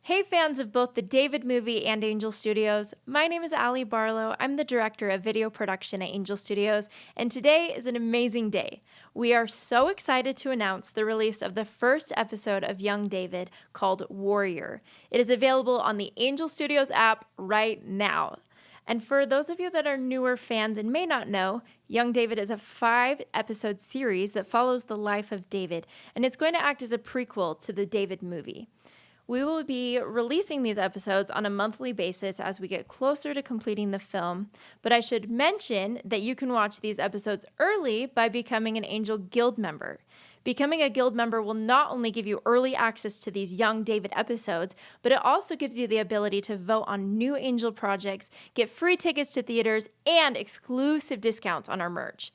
Hey fans of both the David movie and Angel Studios, my name is Ali Barlow. I'm the director of video production at Angel Studios, and today is an amazing day. We are so excited to announce the release of the first episode of Young David called Warrior. It is available on the Angel Studios app right now. And for those of you that are newer fans and may not know, Young David is a 5-episode series that follows the life of David, and it's going to act as a prequel to the David movie. We will be releasing these episodes on a monthly basis as we get closer to completing the film, but I should mention that you can watch these episodes early by becoming an Angel Guild member. Becoming a Guild member will not only give you early access to these Young David episodes, but it also gives you the ability to vote on new Angel projects, get free tickets to theaters, and exclusive discounts on our merch.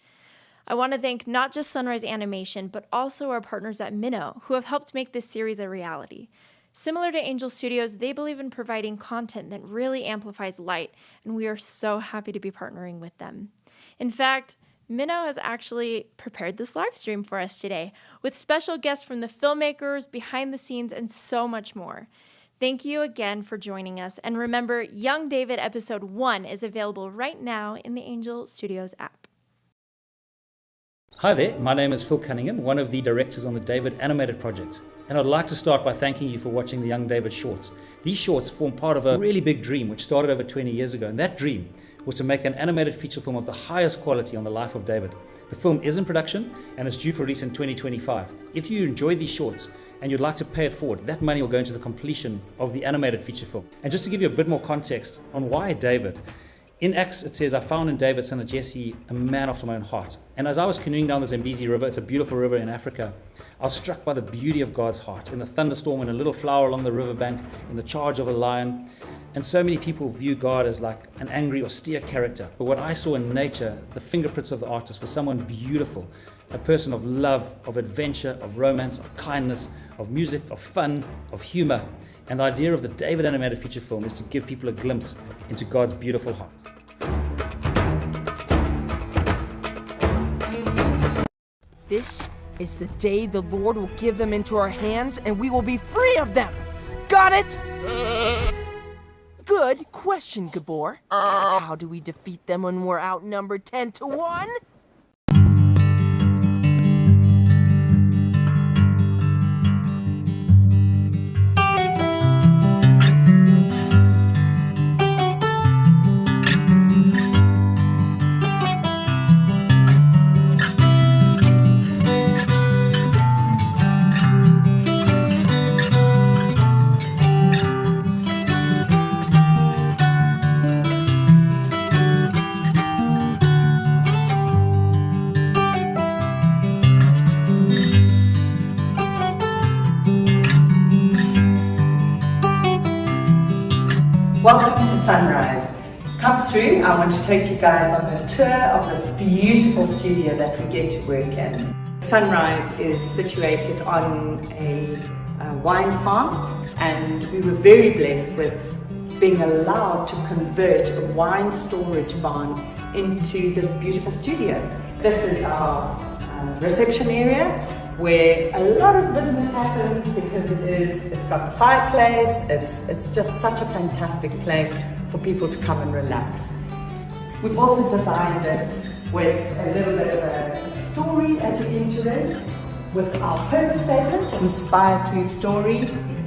I want to thank not just Sunrise Animation, but also our partners at Minno, who have helped make this series a reality. Similar to Angel Studios, they believe in providing content that really amplifies light, and we are so happy to be partnering with them. In fact, Minno has actually prepared this live stream for us today, with special guests from the filmmakers, behind the scenes, and so much more. Thank you again for joining us, and remember, Young David Episode 1 is available right now in the Angel Studios app. Hi there, my name is Phil Cunningham, one of the directors on the David animated project, and I'd like to start by thanking you for watching the Young David shorts. These shorts form part of a really big dream which started over 20 years ago, and that dream was to make an animated feature film of the highest quality on the life of David. The film is in production and is due for release in 2025. If you enjoyed these shorts and you'd like to pay it forward, that money will go into the completion of the animated feature film. And just to give you a bit more context on why David, in Acts, it says, I found in David, son of Jesse, a man after my own heart. And as I was canoeing down the Zambezi River, it's a beautiful river in Africa, I was struck by the beauty of God's heart, in the thunderstorm, in a little flower along the riverbank, in the charge of a lion. And so many people view God as like an angry, austere character. But what I saw in nature, the fingerprints of the artist, was someone beautiful, a person of love, of adventure, of romance, of kindness, of music, of fun, of humor. And the idea of the David animated feature film is to give people a glimpse into God's beautiful heart. This is the day the Lord will give them into our hands and we will be free of them. Got it? Good question, Gabor. How do we defeat them when we're outnumbered 10-1? Welcome to Sunrise. Come through, I want to take you guys on a tour of this beautiful studio that we get to work in. Sunrise is situated on a wine farm, and we were very blessed with being allowed to convert a wine storage barn into this beautiful studio. This is our reception area, where a lot of business happens because it's got the fireplace, it's just such a fantastic place for people to come and relax. We've also designed it with a little bit of a story as you enter it, with our purpose statement, inspire through story,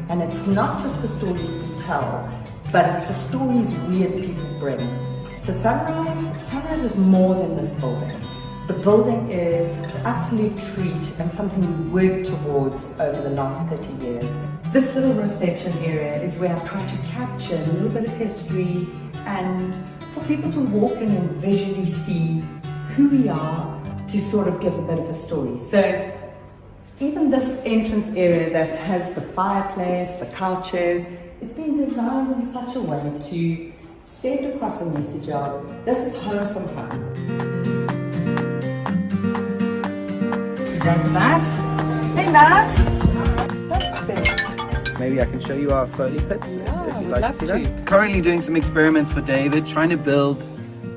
and it's not just the stories we tell, but it's the stories we as people bring. So Sunrise is more than this building. The building is an absolute treat and something we worked towards over the last 30 years. This little reception area is where I try to capture a little bit of history and for people to walk in and visually see who we are, to sort of give a bit of a story. So even this entrance area that has the fireplace, the couches, it's been designed in such a way to send across a message of, this is home from home. Does that? Hey Matt! Fantastic. Maybe I can show you our Foley pits if you'd like love to see that. Currently doing some experiments for David, trying to build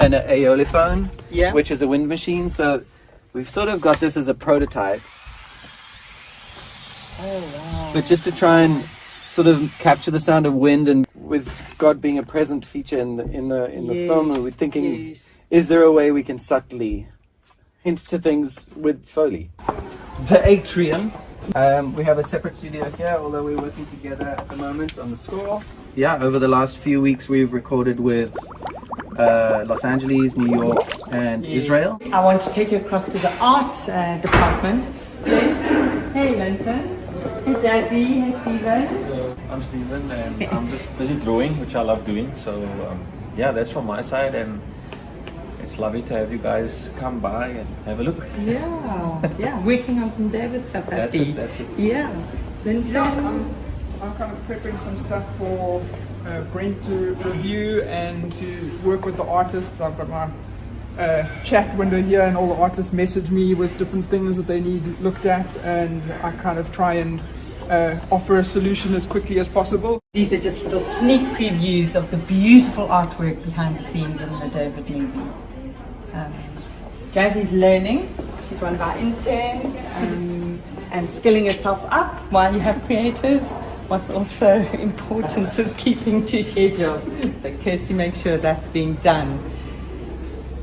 an aeolophone, which is a wind machine. So we've sort of got this as a prototype. Oh wow. But just to try and sort of capture the sound of wind, and with God being a present feature in the film, we're thinking, is there a way we can subtly hint to things with Foley? The atrium. We have a separate studio here, although we're working together at the moment on the score. Yeah, over the last few weeks we've recorded with Los Angeles, New York, and Israel. I want to take you across to the art department. Hey, Linton. Hey, Jazzy. Hey, Steven. Hello, I'm Steven, and I'm just busy drawing, which I love doing. So, yeah, that's from my side, and it's lovely to have you guys come by and have a look. Yeah, working on some David stuff. That's it. Yeah. Linton. I'm kind of prepping some stuff for Brent to review and to work with the artists. I've got my chat window here, and all the artists message me with different things that they need looked at, and I kind of try and offer a solution as quickly as possible. These are just little sneak previews of the beautiful artwork behind the scenes in the David movie. Jazzy's learning. She's one of our interns, and skilling herself up while you have creators. What's also important is keeping to schedule. So Kirsty makes sure that's being done.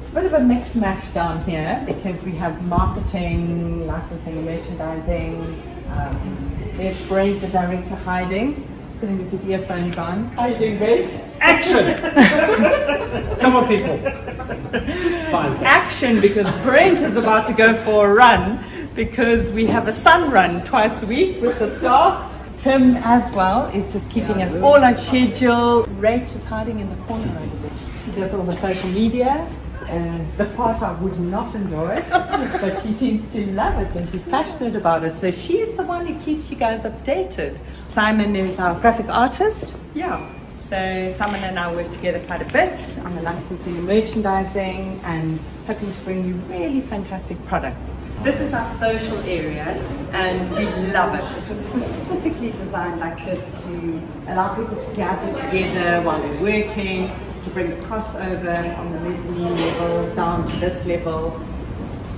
It's a bit of a mixed match down here because we have marketing, licensing, merchandising. There's Brent, the director, hiding, sitting with his earphones on. How are you doing, Brent? Action! Come on, people. Fine. Action, because Brent is about to go for a run because we have a sun run twice a week with the staff. Tim as well is just keeping us all on schedule. Rach is hiding in the corner over there. She does all the social media, the part I would not enjoy, but she seems to love it and she's passionate about it. So she's the one who keeps you guys updated. Simon is our graphic artist. Yeah. So Simon and I work together quite a bit on the licensing and merchandising and hoping to bring you really fantastic products. This is our social area and we love it. It was specifically designed like this to allow people to gather together while they're working, to bring a crossover from the mezzanine level down to this level.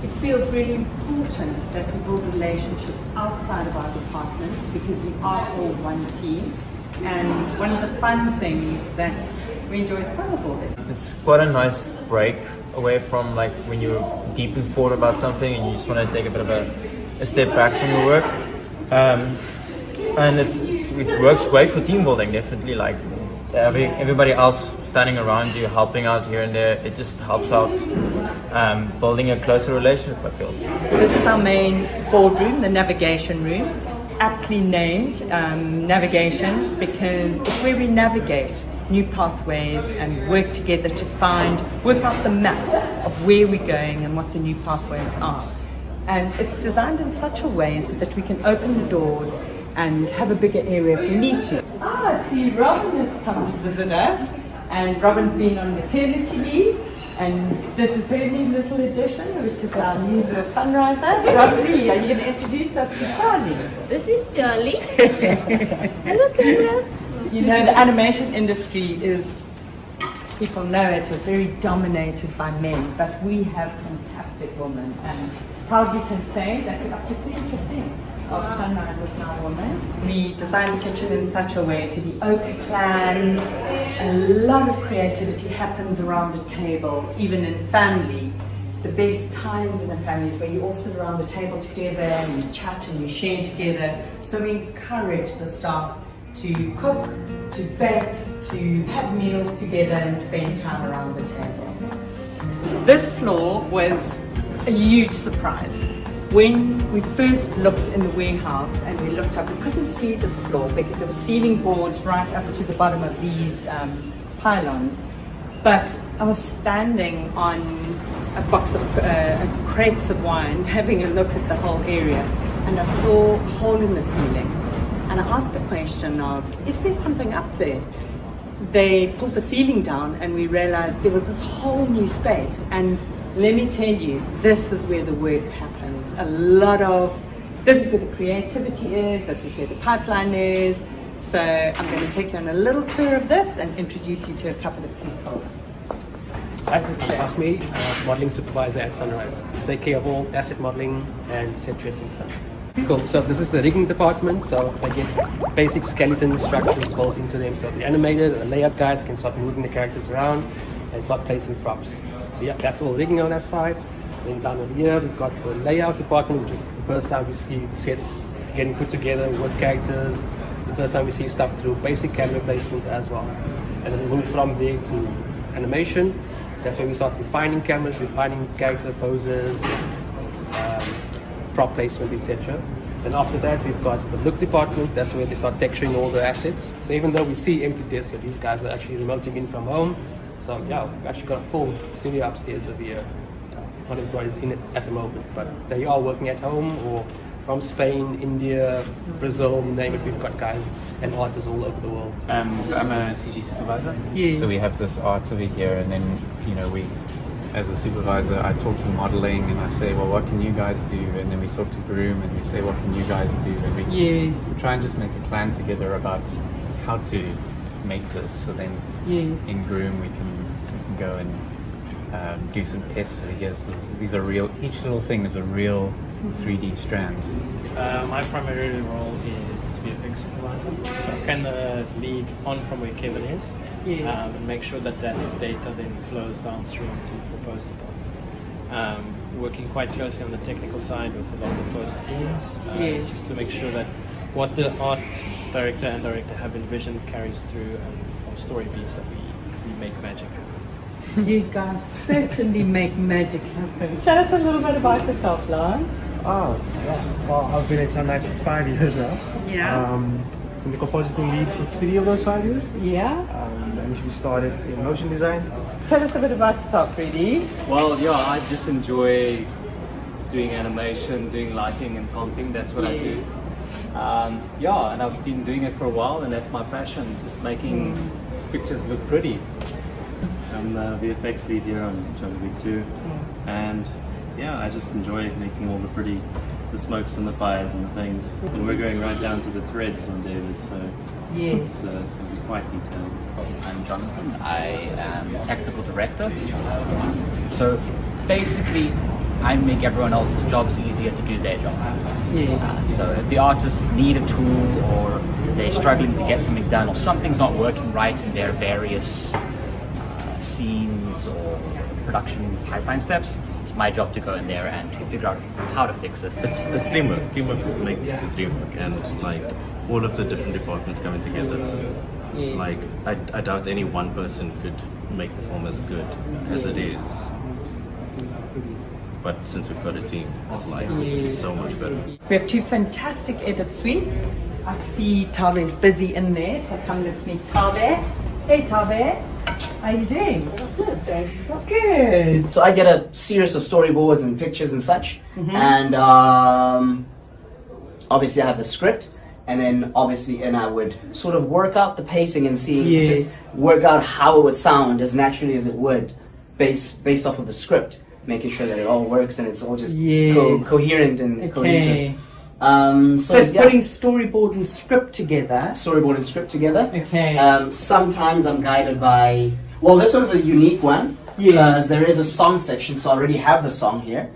It feels really important that we build relationships outside of our department because we are all one team. And one of the fun things that we enjoy is puzzle building. It's quite a nice break away from like when you're deep in thought about something and you just want to take a bit of a step back from your work. And it works great for team building, definitely. Like everybody else standing around you, helping out here and there, it just helps out building a closer relationship, I feel. This is our main boardroom, the navigation room. Aptly named navigation because it's where we navigate new pathways and work together to work out the map of where we're going and what the new pathways are. And it's designed in such a way so that we can open the doors and have a bigger area if we need to. I see Robin has come to visit us, and Robin's been on maternity leave. And this is her new little addition, which is our new little sunriser. Rosie, are you going to introduce us to Charlie? This is Charlie. Hello, camera. You know, the animation industry is, people know it, is very dominated by men, but we have fantastic women, and proudly can say that up to 30% of Sunrise is now women. We designed the kitchen in such a way to be open plan. A lot of creativity happens around the table, even in family. The best times in a family is where you all sit around the table together and you chat and you share together. So we encourage the staff to cook, to bake, to have meals together and spend time around the table. This floor was a huge surprise. When we first looked in the warehouse and we looked up, we couldn't see this floor because there were ceiling boards right up to the bottom of these pylons. But I was standing on a box of crates of wine, having a look at the whole area, and I saw a hole in the ceiling. And I asked the question of, is there something up there? They pulled the ceiling down and we realized there was this whole new space. And let me tell you, this is where the work happens. This is where the creativity is, this is where the pipeline is. So I'm going to take you on a little tour of this and introduce you to a couple of people. Hi, I'm Ahmed, modeling supervisor at Sunrise. Take care of all asset modeling and set dressing stuff. Cool. So this is the rigging department. So I get basic skeleton structures built into them. So the animator, the layout guys can start moving the characters around and start placing props. So yeah, that's all rigging on that side. Then down over here, we've got the layout department, which is the first time we see the sets getting put together with characters. The first time we see stuff through basic camera placements as well. And then it moves from there to animation. That's where we start refining cameras, refining character poses, prop placements, etc. And after that, we've got the look department. That's where they start texturing all the assets. So even though we see empty desks, these guys are actually remoting in from home. So yeah, we've actually got a full studio upstairs over here. Not everybody's in it at the moment, but they are working at home or from Spain, India, Brazil, you name it. We've got guys and artists all over the world. So I'm a CG supervisor. Yes. So we have this art over here, and then we, as a supervisor, I talk to modeling and I say, well, what can you guys do? And then we talk to Groom and we say, what can you guys do? And we try and just make a plan together about how to make this. So then in Groom we can go and do some tests over here. So these are real. Each little thing is a real 3D strand. My primary role is VFX supervisor, so I kind of lead on from where Kevin is, and make sure that data then flows downstream to the post department. Working quite closely on the technical side with a lot of the post teams, just to make sure that what the art director and director have envisioned carries through, and from story beats that we make magic happen. You guys certainly make magic happen. Tell us a little bit about yourself, Lauren. Oh, well, I've been at Sunrise for 5 years now. Yeah. I'm the compositing lead for 3 of those 5 years. Yeah. I initially started in motion design. Tell us a bit about yourself, Freddie. Well, yeah, I just enjoy doing animation, doing lighting and comping. That's what I do. Yeah, and I've been doing it for a while, and that's my passion, just making pictures look pretty. I'm the VFX lead here on Jungle Beat 2, and yeah, I just enjoy making all the smokes and the fires and the things. And we're going right down to the threads on David, so it's going to be quite detailed. I'm Jonathan. I am technical director. So basically, I make everyone else's jobs easier to do their job. So if the artists need a tool, or they're struggling to get something done, or something's not working right in their various scenes or production pipeline steps, it's my job to go in there and to figure out how to fix it. It's teamwork. Teamwork makes the dream work, and like all of the different departments coming together. Like I doubt any one person could make the film as good as it is. But since we've got a team, it's like so much better. We have two fantastic edit suites. I see Tabe's busy in there, so come let's meet Tabe. Hey Tabe, how are you doing? Good, thanks. Good. So I get a series of storyboards and pictures and such, and obviously I have the script, and then I would sort of work out the pacing and just work out how it would sound as naturally as it would, based off of the script, making sure that it all works and it's all just coherent and cohesive. So putting storyboard and script together. Okay. Sometimes I'm guided by. Well, this one's a unique one because there is a song section, so I already have the song here.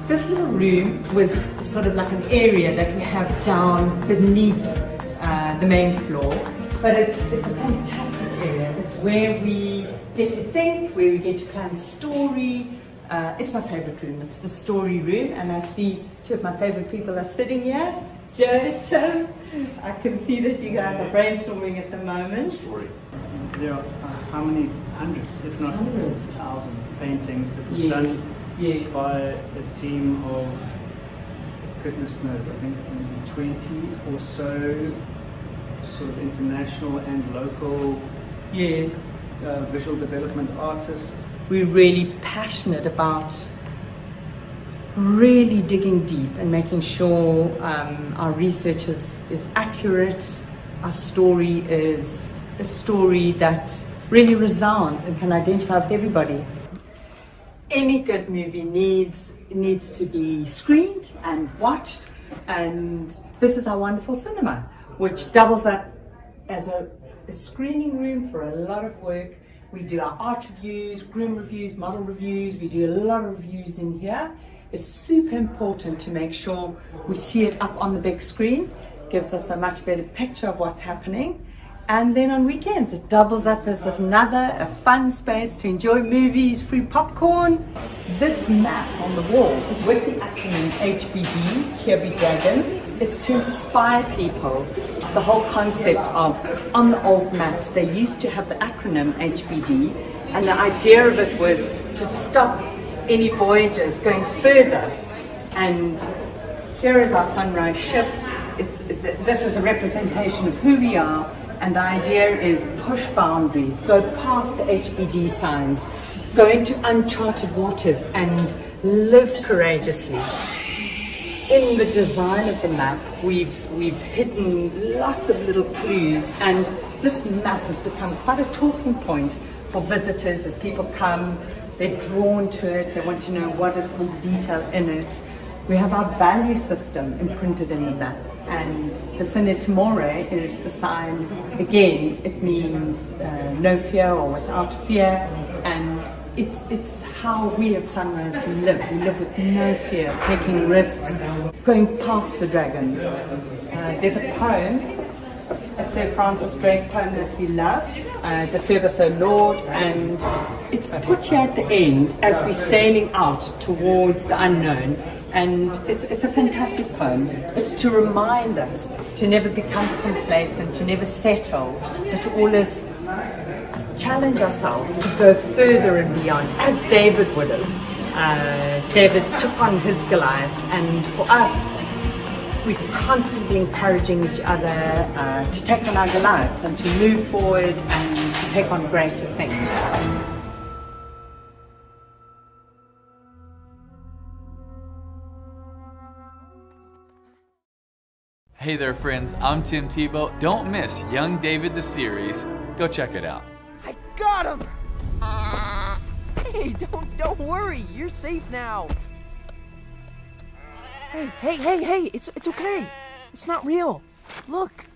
This little room was sort of like an area that we have down beneath the main floor, but it's a fantastic area. It's where we get to think, where we get to plan story. It's my favorite room. It's the story room, and I see two of my favorite people are sitting here. Joe, Tim, I can see that you guys are brainstorming at the moment. There are how many hundreds, if not thousands, paintings that was done by a team of, goodness knows, I think 20 or so sort of international and local visual development artists. We're really passionate about really digging deep and making sure our research is accurate, our story is a story that really resounds and can identify with everybody. Any good movie needs to be screened and watched, and this is our wonderful cinema, which doubles up as a screening room for a lot of work. We do our art reviews, groom reviews, model reviews. We do a lot of reviews in here. It's super important to make sure we see it up on the big screen. Gives us a much better picture of what's happening. And then on weekends, it doubles up as a fun space to enjoy movies, free popcorn. This map on the wall is with the acronym HBD, Here Be Dragons. It's to inspire people. The whole concept of, on the old maps, they used to have the acronym HBD, and the idea of it was to stop any voyagers going further. And here is our sunrise ship. This is a representation of who we are. And the idea is push boundaries, go past the HBD signs, go into uncharted waters and live courageously. In the design of the map, we've hidden lots of little clues, and this map has become quite a talking point for visitors as people come. They're drawn to it, they want to know what is all the detail in it. We have our value system imprinted in the map. And the Sine Timore is the sign, again, it means no fear or without fear, and it's how we at Sunrise live. We live with no fear, taking risks, going past the dragons. There's a poem, a Sir Francis Drake poem that we love, Disturb Us, O Lord, and it's put here at the end as we're sailing out towards the unknown. And it's a fantastic poem. It's to remind us to never become complacent, to never settle, but to always challenge ourselves to go further and beyond, as David would have. David took on his Goliath, and for us, we're constantly encouraging each other to take on our Goliaths and to move forward and to take on greater things. Hey there friends, I'm Tim Tebow. Don't miss Young David the series. Go check it out. I got him! Hey, don't worry, you're safe now. Hey, it's okay. It's not real. Look.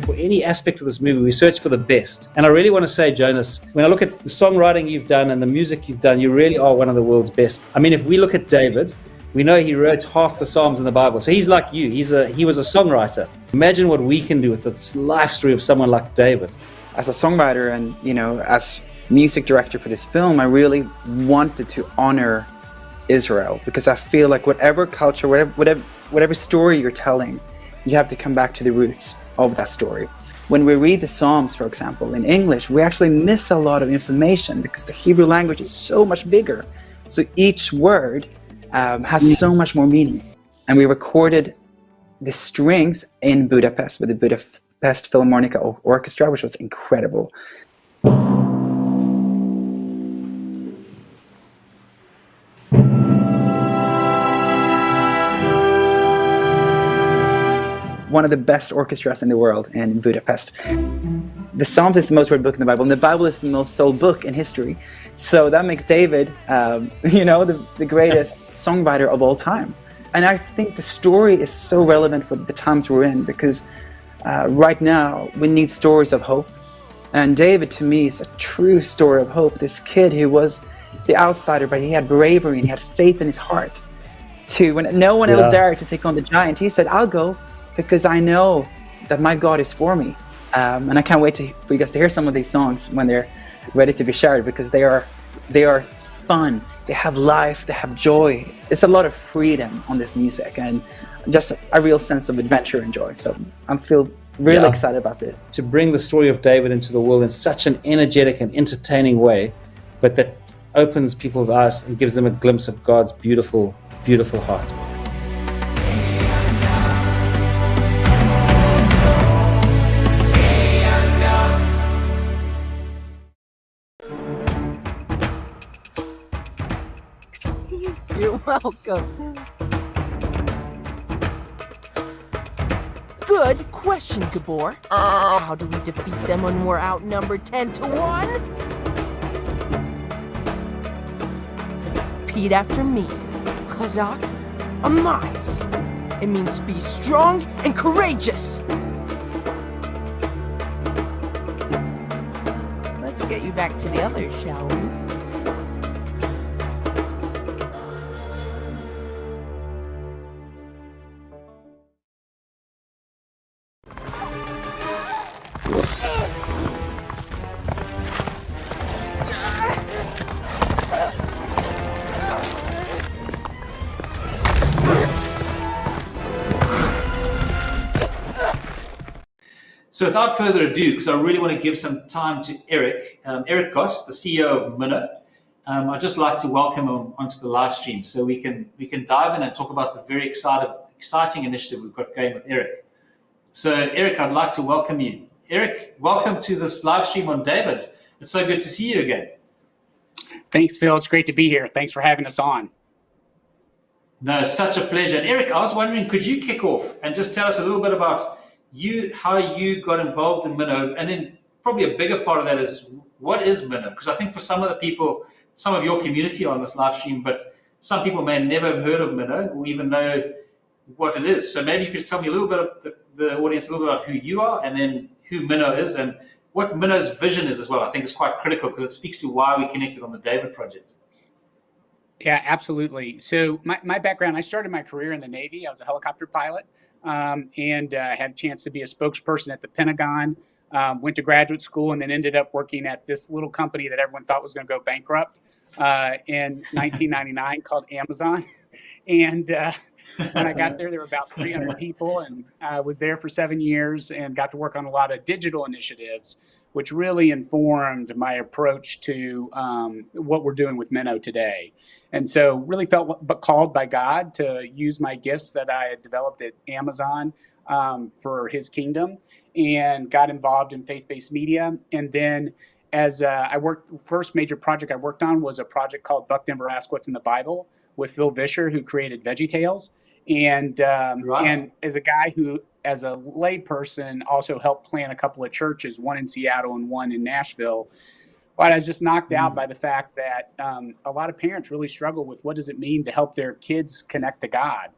For any aspect of this movie, we search for the best. And I really want to say, Jonas, when I look at the songwriting you've done and the music you've done, you really are one of the world's best. I mean, if we look at David, we know he wrote half the Psalms in the Bible. So he's like you. He was a songwriter. Imagine what we can do with the life story of someone like David. As a songwriter and, as music director for this film, I really wanted to honor Israel, because I feel like whatever culture, whatever story you're telling, you have to come back to the roots of that story. When we read the Psalms, for example, in English, we actually miss a lot of information because the Hebrew language is so much bigger. So each word has so much more meaning. And we recorded the strings in Budapest with the Budapest Philharmonic Orchestra, which was incredible. One of the best orchestras in the world in Budapest. The Psalms is the most read book in the Bible, and the Bible is the most sold book in history. So that makes David, the greatest songwriter of all time. And I think the story is so relevant for the times we're in, because right now we need stories of hope. And David, to me, is a true story of hope. This kid who was the outsider, but he had bravery and he had faith in his heart. When no one else dared to take on the giant, he said, I'll go, because I know that my God is for me. And I can't wait for you guys to hear some of these songs when they're ready to be shared, because they are fun, they have life, they have joy. It's a lot of freedom on this music and just a real sense of adventure and joy. So I feel really excited about this. To bring the story of David into the world in such an energetic and entertaining way, but that opens people's eyes and gives them a glimpse of God's beautiful, beautiful heart. You're welcome. Good question, Gabor. How do we defeat them when we're outnumbered 10 to 1? repeat after me. Kazakh, Amatz. It means be strong and courageous. Let's get you back to the others, shall we? So without further ado, because I really want to give some time to Eric, Eric Goss, the CEO of Minno, I'd just like to welcome him onto the live stream so we can dive in and talk about the very exciting initiative we've got going with Eric. So Eric, I'd like to welcome you. Eric, welcome to this live stream on David. It's so good to see you again. Thanks, Phil. It's great to be here. Thanks for having us on. No, such a pleasure. And Eric, I was wondering, could you kick off and just tell us a little bit about how you got involved in Minno, and then probably a bigger part of that is, what is Minno? Because I think for some of the people, some of your community are on this live stream, but some people may never have heard of Minno or even know what it is. So maybe you could just tell me a little bit of the audience, a little bit about who you are and then who Minno is and what Minno's vision is as well. I think it's quite critical because it speaks to why we connected on the David Project. Yeah, absolutely. So my background, I started my career in the Navy. I was a helicopter pilot. And had a chance to be a spokesperson at the Pentagon, went to graduate school, and then ended up working at this little company that everyone thought was going to go bankrupt in 1999 called Amazon. And when I got there were about 300 people, and I was there for 7 years and got to work on a lot of digital initiatives, which really informed my approach to what we're doing with Minno today. And so really felt called by God to use my gifts that I had developed at Amazon for his kingdom, and got involved in faith-based media. And then as I worked, the first major project I worked on was a project called Buck Denver Ask What's in the Bible with Phil Vischer, who created VeggieTales. And and as a guy who, as a lay person, also helped plant a couple of churches, one in Seattle and one in Nashville. But I was just knocked out by the fact that a lot of parents really struggle with what does it mean to help their kids connect to God.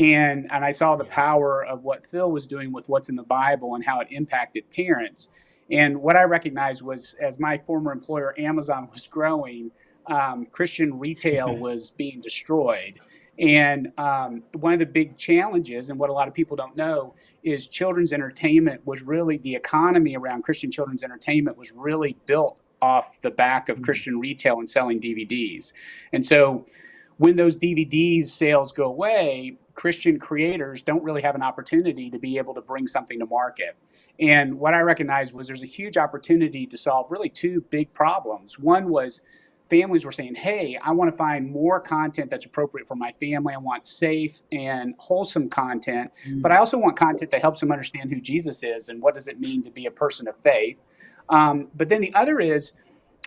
And I saw the power of what Phil was doing with what's in the Bible and how it impacted parents. And what I recognized was, as my former employer, Amazon, was growing, Christian retail was being destroyed. And one of the big challenges, and what a lot of people don't know, is children's entertainment was really, the economy around Christian children's entertainment was really built off the back of Christian retail and selling DVDs. And so when those DVDs sales go away, Christian creators don't really have an opportunity to be able to bring something to market. And what I recognized was there's a huge opportunity to solve really two big problems. One was families were saying, hey, I want to find more content that's appropriate for my family. I want safe and wholesome content, but I also want content that helps them understand who Jesus is and what does it mean to be a person of faith. But then the other is,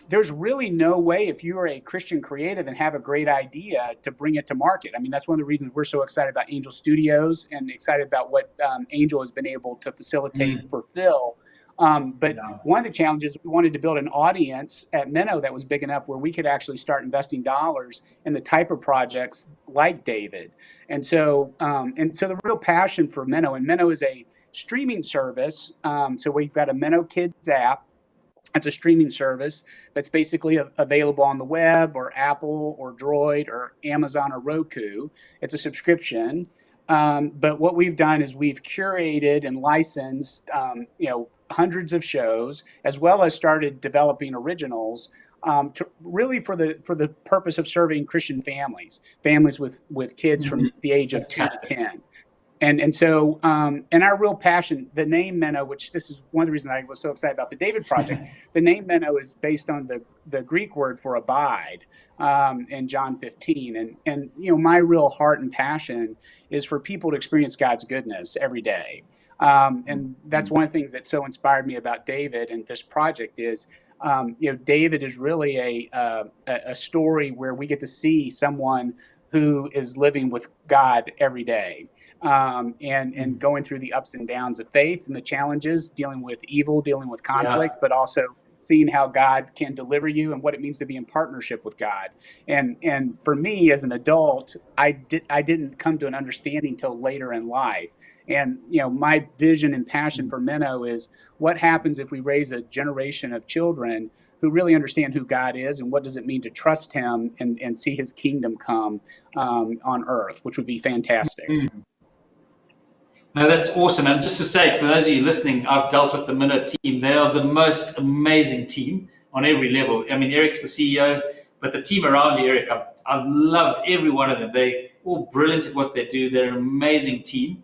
there's really no way, if you are a Christian creative and have a great idea, to bring it to market. I mean, that's one of the reasons we're so excited about Angel Studios and excited about what Angel has been able to facilitate for Phil. But one of the challenges, we wanted to build an audience at Minno that was big enough where we could actually start investing dollars in the type of projects like David. And so the real passion for Minno, and Minno is a streaming service. So we've got a Minno Kids app. It's a streaming service that's basically available on the web or Apple or Droid or Amazon or Roku. It's a subscription. But what we've done is we've curated and licensed, hundreds of shows, as well as started developing originals, to really for the purpose of serving Christian families with kids from the age of 2 to 10. And so our real passion, the name Minno, which this is one of the reasons I was so excited about the David Project, the name Minno is based on the Greek word for abide in John 15. And my real heart and passion is for people to experience God's goodness every day. And that's one of the things that so inspired me about David and this project is, David is really a story where we get to see someone who is living with God every day. And going through the ups and downs of faith and the challenges, dealing with evil, dealing with conflict, but also seeing how God can deliver you and what it means to be in partnership with God. And for me as an adult, I didn't come to an understanding till later in life. And my vision and passion for Minno is what happens if we raise a generation of children who really understand who God is and what does it mean to trust Him and see His kingdom come on earth, which would be fantastic. No, that's awesome. And just to say, for those of you listening, I've dealt with the Minno team. They are the most amazing team on every level. I mean, Eric's the CEO, but the team around you, Eric, I've loved every one of them. They're all brilliant at what they do. They're an amazing team.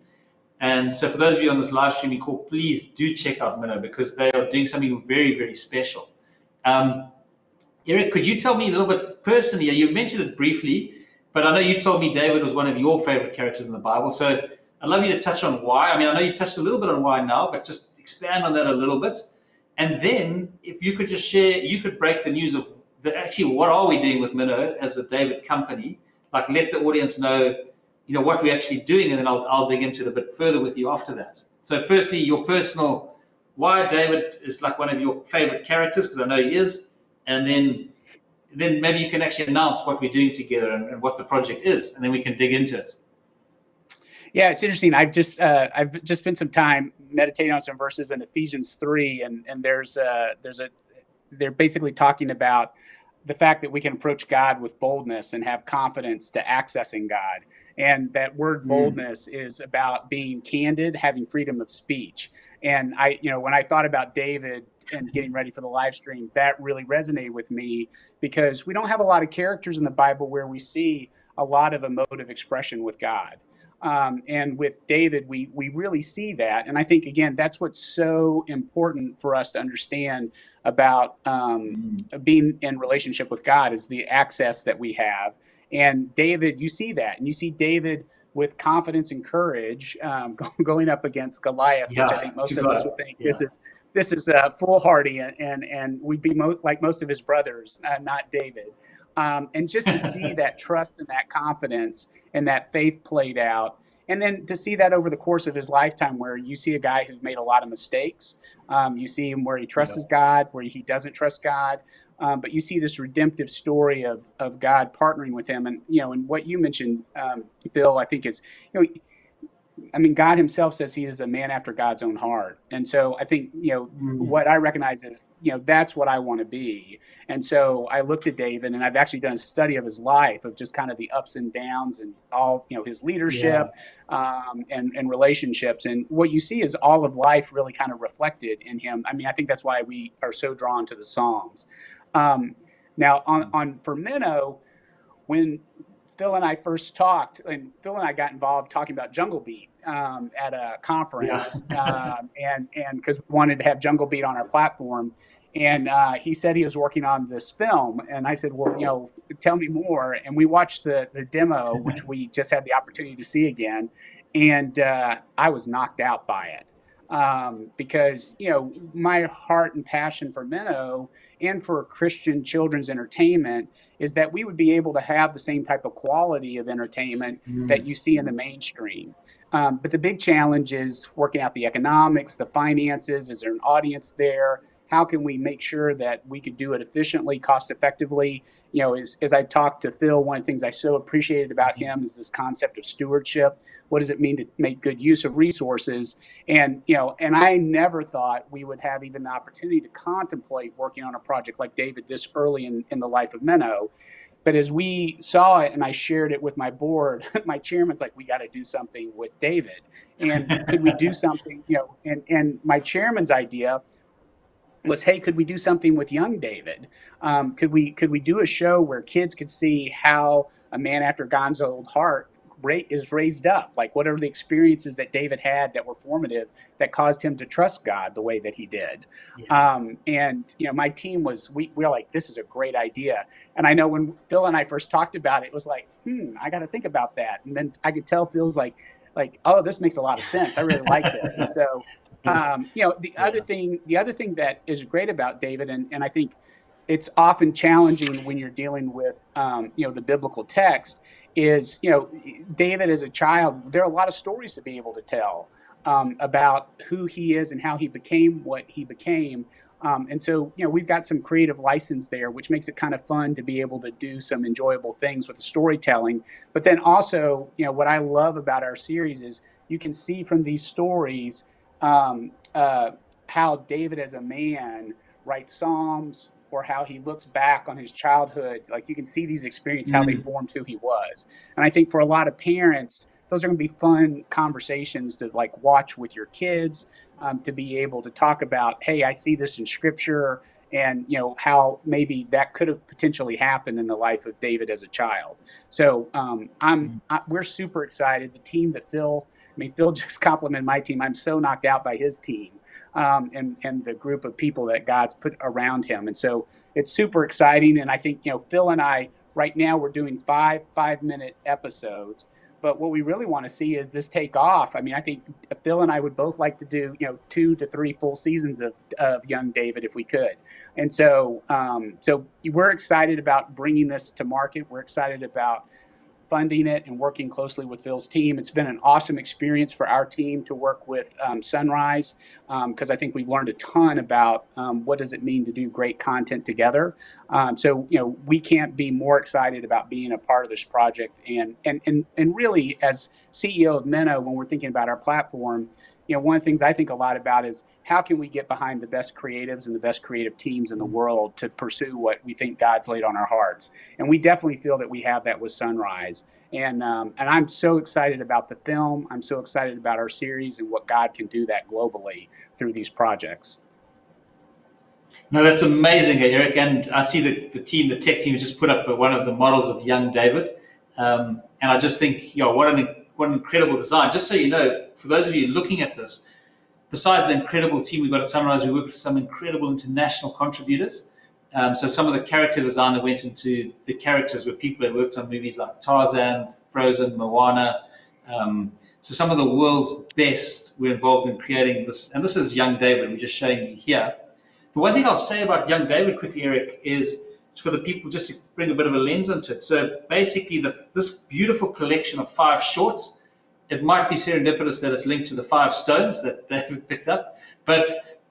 And so for those of you on this live streaming call, please do check out Minno because they are doing something very, very special. Eric, could you tell me a little bit personally? You mentioned it briefly, but I know you told me David was one of your favorite characters in the Bible. So I'd love you to touch on why. I mean, I know you touched a little bit on why now, but just expand on that a little bit. And then if you could just share, you could break the news of actually what are we doing with Minno as a David company? Like let the audience know, what we're actually doing, and then I'll dig into it a bit further with you after that. So firstly, your personal, why David is like one of your favorite characters, because I know he is, and then maybe you can actually announce what we're doing together and what the project is, and then we can dig into it. Yeah, it's interesting. I've just spent some time meditating on some verses in Ephesians 3, and they're basically talking about the fact that we can approach God with boldness and have confidence to accessing God. And that word boldness is about being candid, having freedom of speech. And when I thought about David and getting ready for the live stream, that really resonated with me because we don't have a lot of characters in the Bible where we see a lot of emotive expression with God. And with David, we really see that. And I think, again, that's what's so important for us to understand about being in relationship with God is the access that we have. And David, you see that. And you see David with confidence and courage going up against Goliath, which I think most of us would think this is foolhardy and we'd be like most of his brothers, not David. And just to see that trust and that confidence and that faith played out. And then to see that over the course of his lifetime where you see a guy who's made a lot of mistakes. You see him where he trusts God, where he doesn't trust God. But you see this redemptive story of God partnering with him. And, and what you mentioned, Bill, I think is, God himself says he is a man after God's own heart. And so I think, what I recognize is, that's what I want to be. And so I looked at David and I've actually done a study of his life of just kind of the ups and downs and all, his leadership and relationships. And what you see is all of life really kind of reflected in him. I think that's why we are so drawn to the Psalms. Now for Minno, when Phil and I first talked, and Phil and I got involved talking about Jungle Beat at a conference, and because we wanted to have Jungle Beat on our platform, and he said he was working on this film, and I said, well, tell me more, and we watched the demo, which we just had the opportunity to see again, and I was knocked out by it. Because, my heart and passion for Minno and for Christian children's entertainment is that we would be able to have the same type of quality of entertainment that you see in the mainstream. But the big challenge is working out the economics, the finances. Is there an audience there? How can we make sure that we could do it efficiently, cost effectively? As I talked to Phil, one of the things I so appreciated about him is this concept of stewardship. What does it mean to make good use of resources? And I never thought we would have even the opportunity to contemplate working on a project like David this early in the life of Minno. But as we saw it and I shared it with my board, my chairman's like, we got to do something with David. And could we do something, and my chairman's idea was, hey, could we do something with young David? Could we do a show where kids could see how a man after God's own heart is raised up? Like, what are the experiences that David had that were formative that caused him to trust God the way that he did? And my team we were like, this is a great idea. And I know when Phil and I first talked about it, it was like, I got to think about that. And then I could tell Phil's like, oh, this makes a lot of sense. I really like this. And so, the other thing that is great about David, and I think it's often challenging when you're dealing with, the biblical text, is, David as a child, there are a lot of stories to be able to tell about who he is and how he became what he became. And so, we've got some creative license there, which makes it kind of fun to be able to do some enjoyable things with the storytelling. But then also, what I love about our series is you can see from these stories how David as a man writes Psalms, or how he looks back on his childhood. Like, you can see these experiences, how they formed who he was. And I think for a lot of parents, those are going to be fun conversations to watch with your kids, to be able to talk about, hey, I see this in scripture, and how maybe that could have potentially happened in the life of David as a child. So we're super excited. The team that Phil just complimented my team. I'm so knocked out by his team. And the group of people that God's put around him. And so it's super exciting. And I think, Phil and I, right now, we're doing 5-minute episodes. But what we really want to see is this take off. I think Phil and I would both like to do, 2 to 3 full seasons of Young David if we could. And so we're excited about bringing this to market. We're excited about funding it and working closely with Phil's team. It's been an awesome experience for our team to work with Sunrise, because I think we've learned a ton about what does it mean to do great content together. So we can't be more excited about being a part of this project. And really, as CEO of Minno, when we're thinking about our platform, one of the things I think a lot about is how can we get behind the best creatives and the best creative teams in the world to pursue what we think God's laid on our hearts. And we definitely feel that we have that with Sunrise. And I'm so excited about the film. I'm so excited about our series and what God can do that globally through these projects. No, that's amazing, Eric. And I see the team, the tech team, just put up one of the models of young David. And I just think, what an incredible design. Just so you know, for those of you looking at this, besides the incredible team we've got at Sunrise, we work with some incredible international contributors. So some of the character design that went into the characters were people that worked on movies like Tarzan, Frozen, Moana. So some of the world's best were involved in creating this. And this is Young David, we're just showing you here. The one thing I'll say about Young David quickly, Eric, is for the people, just to bring a bit of a lens onto it. So basically, this beautiful collection of 5 shorts, it might be serendipitous that it's linked to the 5 stones that David picked up. But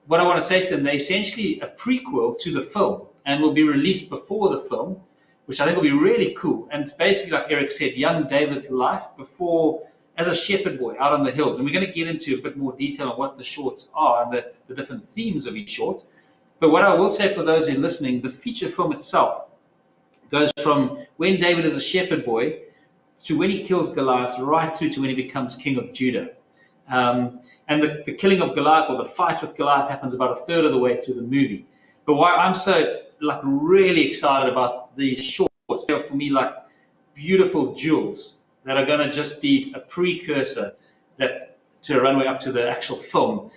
what I want to say to them, they're essentially a prequel to the film and will be released before the film, which I think will be really cool. And it's basically, like Eric said, young David's life before, as a shepherd boy out on the hills. And we're going to get into a bit more detail on what the shorts are and the different themes of each short. But what I will say for those who are listening, the feature film itself goes from when David is a shepherd boy to when he kills Goliath, right through to when he becomes king of Judah. And the killing of Goliath, or the fight with Goliath, happens about a third of the way through the movie. But why I'm so really excited about these shorts, they're for me like beautiful jewels that are going to just be a precursor to a runway up to the actual film.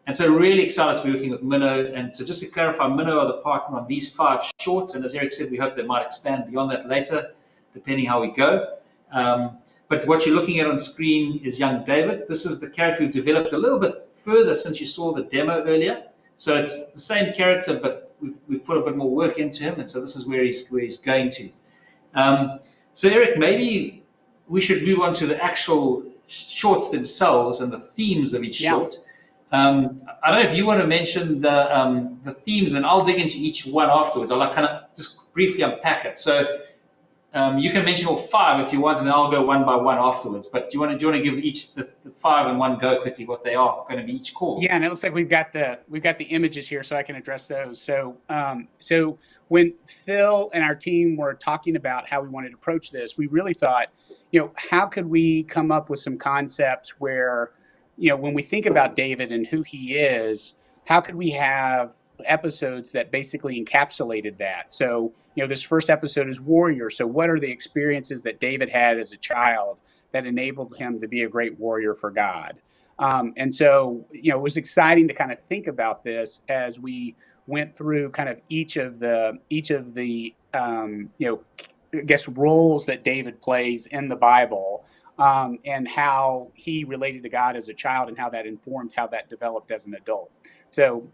And so really excited to be working with Minno. And so just to clarify, Minno are the partner on these 5 shorts. And as Eric said, we hope they might expand beyond that later, depending how we go. But what you're looking at on screen is young David. This is the character we've developed a little bit further since you saw the demo earlier. So it's the same character, but we've put a bit more work into him. And so this is where he's going to. So Eric, maybe we should move on to the actual shorts themselves and the themes of each short. I don't know if you want to mention the themes, and I'll dig into each one afterwards. I'll kind of just briefly unpack it. So you can mention all 5 if you want, and then I'll go one by one afterwards. But do you want to give each the 5 in one go quickly what they are going to be each called? Yeah, and it looks like we've got the images here, so I can address those. So when Phil and our team were talking about how we wanted to approach this, we really thought, how could we come up with some concepts where, when we think about David and who he is, how could we have episodes that basically encapsulated that? So, this first episode is warrior. So what are the experiences that David had as a child that enabled him to be a great warrior for God? And so, it was exciting to kind of think about this as we went through kind of each of the I guess roles that David plays in the Bible. And how he related to God as a child and how that informed how that developed as an adult. So,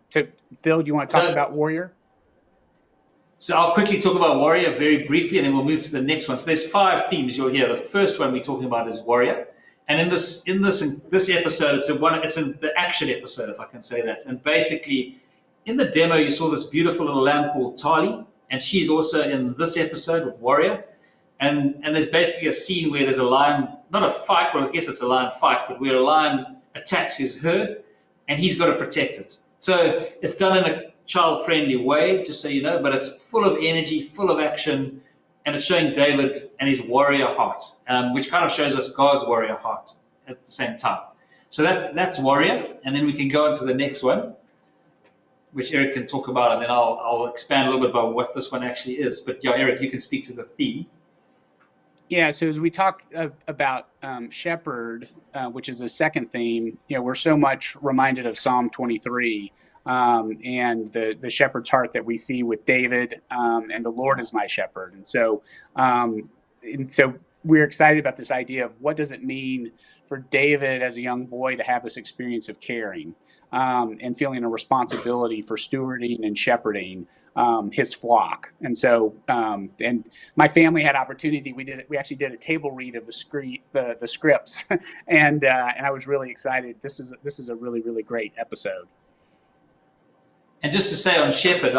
Phil, do you want to talk about Warrior? So I'll quickly talk about Warrior very briefly, and then we'll move to the next one. So there's 5 themes you'll hear. The first one we're talking about is Warrior. And in this episode, it's in the action episode, if I can say that. And basically, in the demo, you saw this beautiful little lamb called Tali, and she's also in this episode with Warrior. And there's basically a scene where there's a lion, not a fight, well, I guess it's a lion fight, but where a lion attacks his herd, and he's got to protect it. So it's done in a child-friendly way, just so you know, but it's full of energy, full of action, and it's showing David and his warrior heart, which kind of shows us God's warrior heart at the same time. So that's Warrior, and then we can go into the next one, which Eric can talk about, and then I'll expand a little bit about what this one actually is. But yeah, Eric, you can speak to the theme. Yeah, so as we talk about shepherd, which is the second theme, we're so much reminded of Psalm 23 and the shepherd's heart that we see with David, and the Lord is my shepherd. And so we're excited about this idea of what does it mean for David as a young boy to have this experience of caring and feeling a responsibility for stewarding and shepherding his flock. And so, and my family had opportunity. We actually did a table read of the scripts, and I was really excited. This is a really, really great episode. And just to say on shepherd,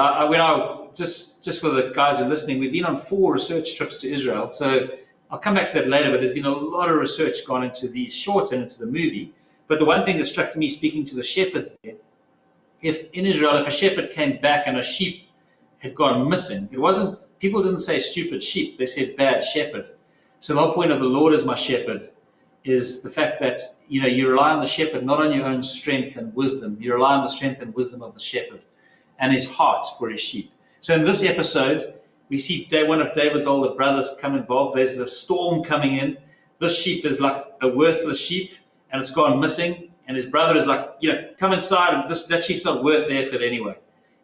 just for the guys who are listening, we've been on 4 research trips to Israel. So I'll come back to that later, but there's been a lot of research gone into these shorts and into the movie. But the one thing that struck me speaking to the shepherds there, if in Israel, if a shepherd came back and a sheep had gone missing, people didn't say stupid sheep, they said bad shepherd. So the whole point of the Lord is my shepherd is the fact that, you rely on the shepherd, not on your own strength and wisdom. You rely on the strength and wisdom of the shepherd and his heart for his sheep. So in this episode, we see one of David's older brothers come involved. There's the storm coming in. This sheep is like a worthless sheep, and it's gone missing. And his brother is like, come inside. That sheep's not worth the effort anyway.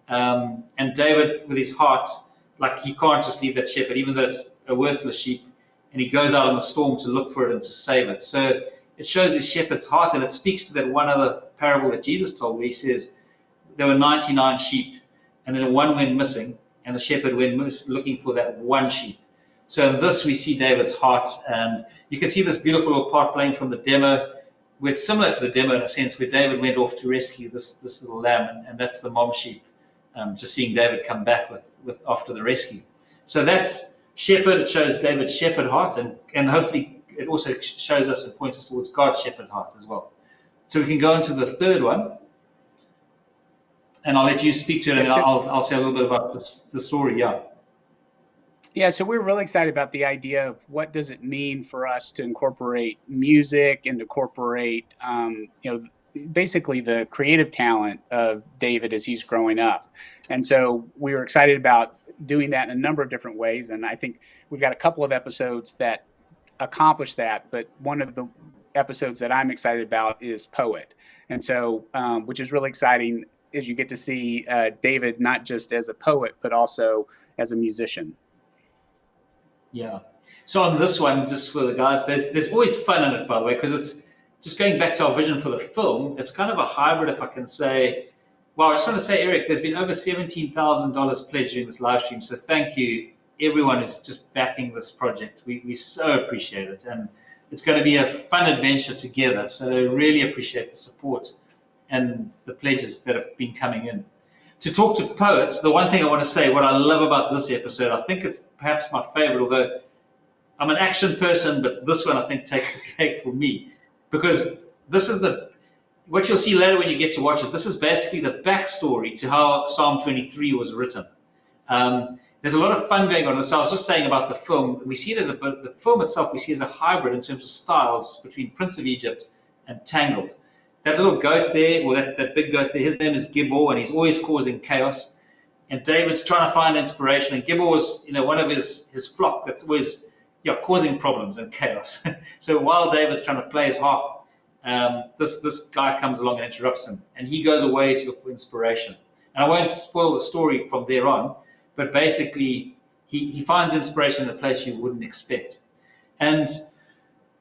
And David, with his heart, like he can't just leave that shepherd, even though it's a worthless sheep. And he goes out in the storm to look for it and to save it. So it shows his shepherd's heart, and it speaks to that one other parable that Jesus told, where he says there were 99 sheep, and then one went missing, and the shepherd went looking for that one sheep. So in this, we see David's heart, and you can see this beautiful little part playing from the demo, where it's similar to the demo in a sense, where David went off to rescue this little lamb, and that's the mom sheep. Just seeing David come back with after the rescue. So that's shepherd. It shows David's shepherd heart, and hopefully it also shows us and points us towards God's shepherd heart as well. So we can go into the third one, and I'll let you speak to it, and I'll say a little bit about the story. Yeah. Yeah, so we're really excited about the idea of what does it mean for us to incorporate music and to incorporate, basically the creative talent of David as he's growing up. And so we were excited about doing that in a number of different ways. And I think we've got a couple of episodes that accomplish that. But one of the episodes that I'm excited about is Poet. And so, which is really exciting, is you get to see David not just as a poet, but also as a musician. Yeah. So on this one, just for the guys, there's always fun in it, by the way, because it's just going back to our vision for the film. It's kind of a hybrid, if I can say. Well, I just want to say, Eric, there's been over $17,000 pledged during this live stream. So thank you. Everyone is just backing this project. We so appreciate it. And it's going to be a fun adventure together. So really appreciate the support and the pledges that have been coming in. To talk to poets, the one thing I want to say, what I love about this episode, I think it's perhaps my favorite, although I'm an action person, but this one I think takes the cake for me, because this is what you'll see later when you get to watch it. This is basically the backstory to how Psalm 23 was written. There's a lot of fun going on. So I was just saying about the film, we see it as the film itself, we see as a hybrid in terms of styles between Prince of Egypt and Tangled. That little goat there, or that big goat there, his name is Gibbor, and he's always causing chaos. And David's trying to find inspiration. And Gibbor was, one of his flock that's always causing problems and chaos. So while David's trying to play his harp, this guy comes along and interrupts him. And he goes away to look for inspiration. And I won't spoil the story from there on, but basically he finds inspiration in a place you wouldn't expect. And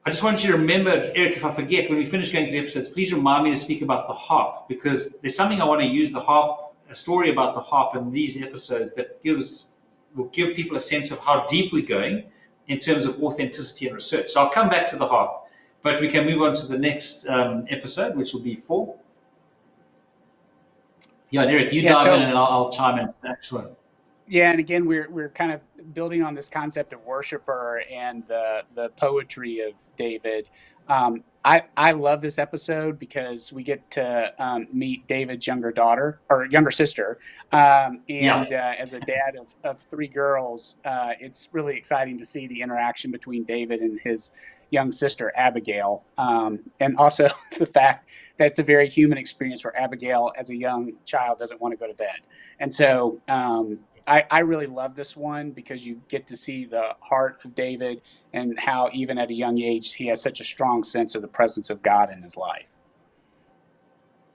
I just want you to remember, Eric, if I forget, when we finish going through the episodes, please remind me to speak about the harp, because there's something I want to use the harp, a story about the harp in these episodes that will give people a sense of how deep we're going in terms of authenticity and research. So I'll come back to the harp, but we can move on to the next episode, which will be 4. Yeah, and Eric, you Yeah, dive so in and I'll chime in. Excellent. yeah, and again, we're kind of building on this concept of worshiper and the poetry of David. I love this episode because we get to meet David's younger daughter or younger sister, Yeah. and as a dad of three girls, it's really exciting to see the interaction between David and his young sister Abigail, and also the fact that it's a very human experience where Abigail, as a young child, doesn't want to go to bed, and so. I really love this one because you get to see the heart of David and how even at a young age he has such a strong sense of the presence of God in his life.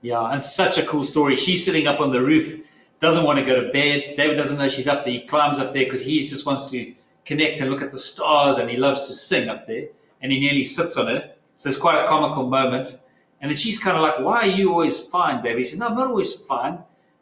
Yeah, and such a cool story. She's sitting up on the roof, doesn't want to go to bed. David doesn't know she's up there. He climbs up there because he just wants to connect and look at the stars, and he loves to sing up there. And he nearly sits on her. So it's quite a comical moment. And then she's kind of like, "Why are you always fine, David?" He said, "No, I'm not always fine.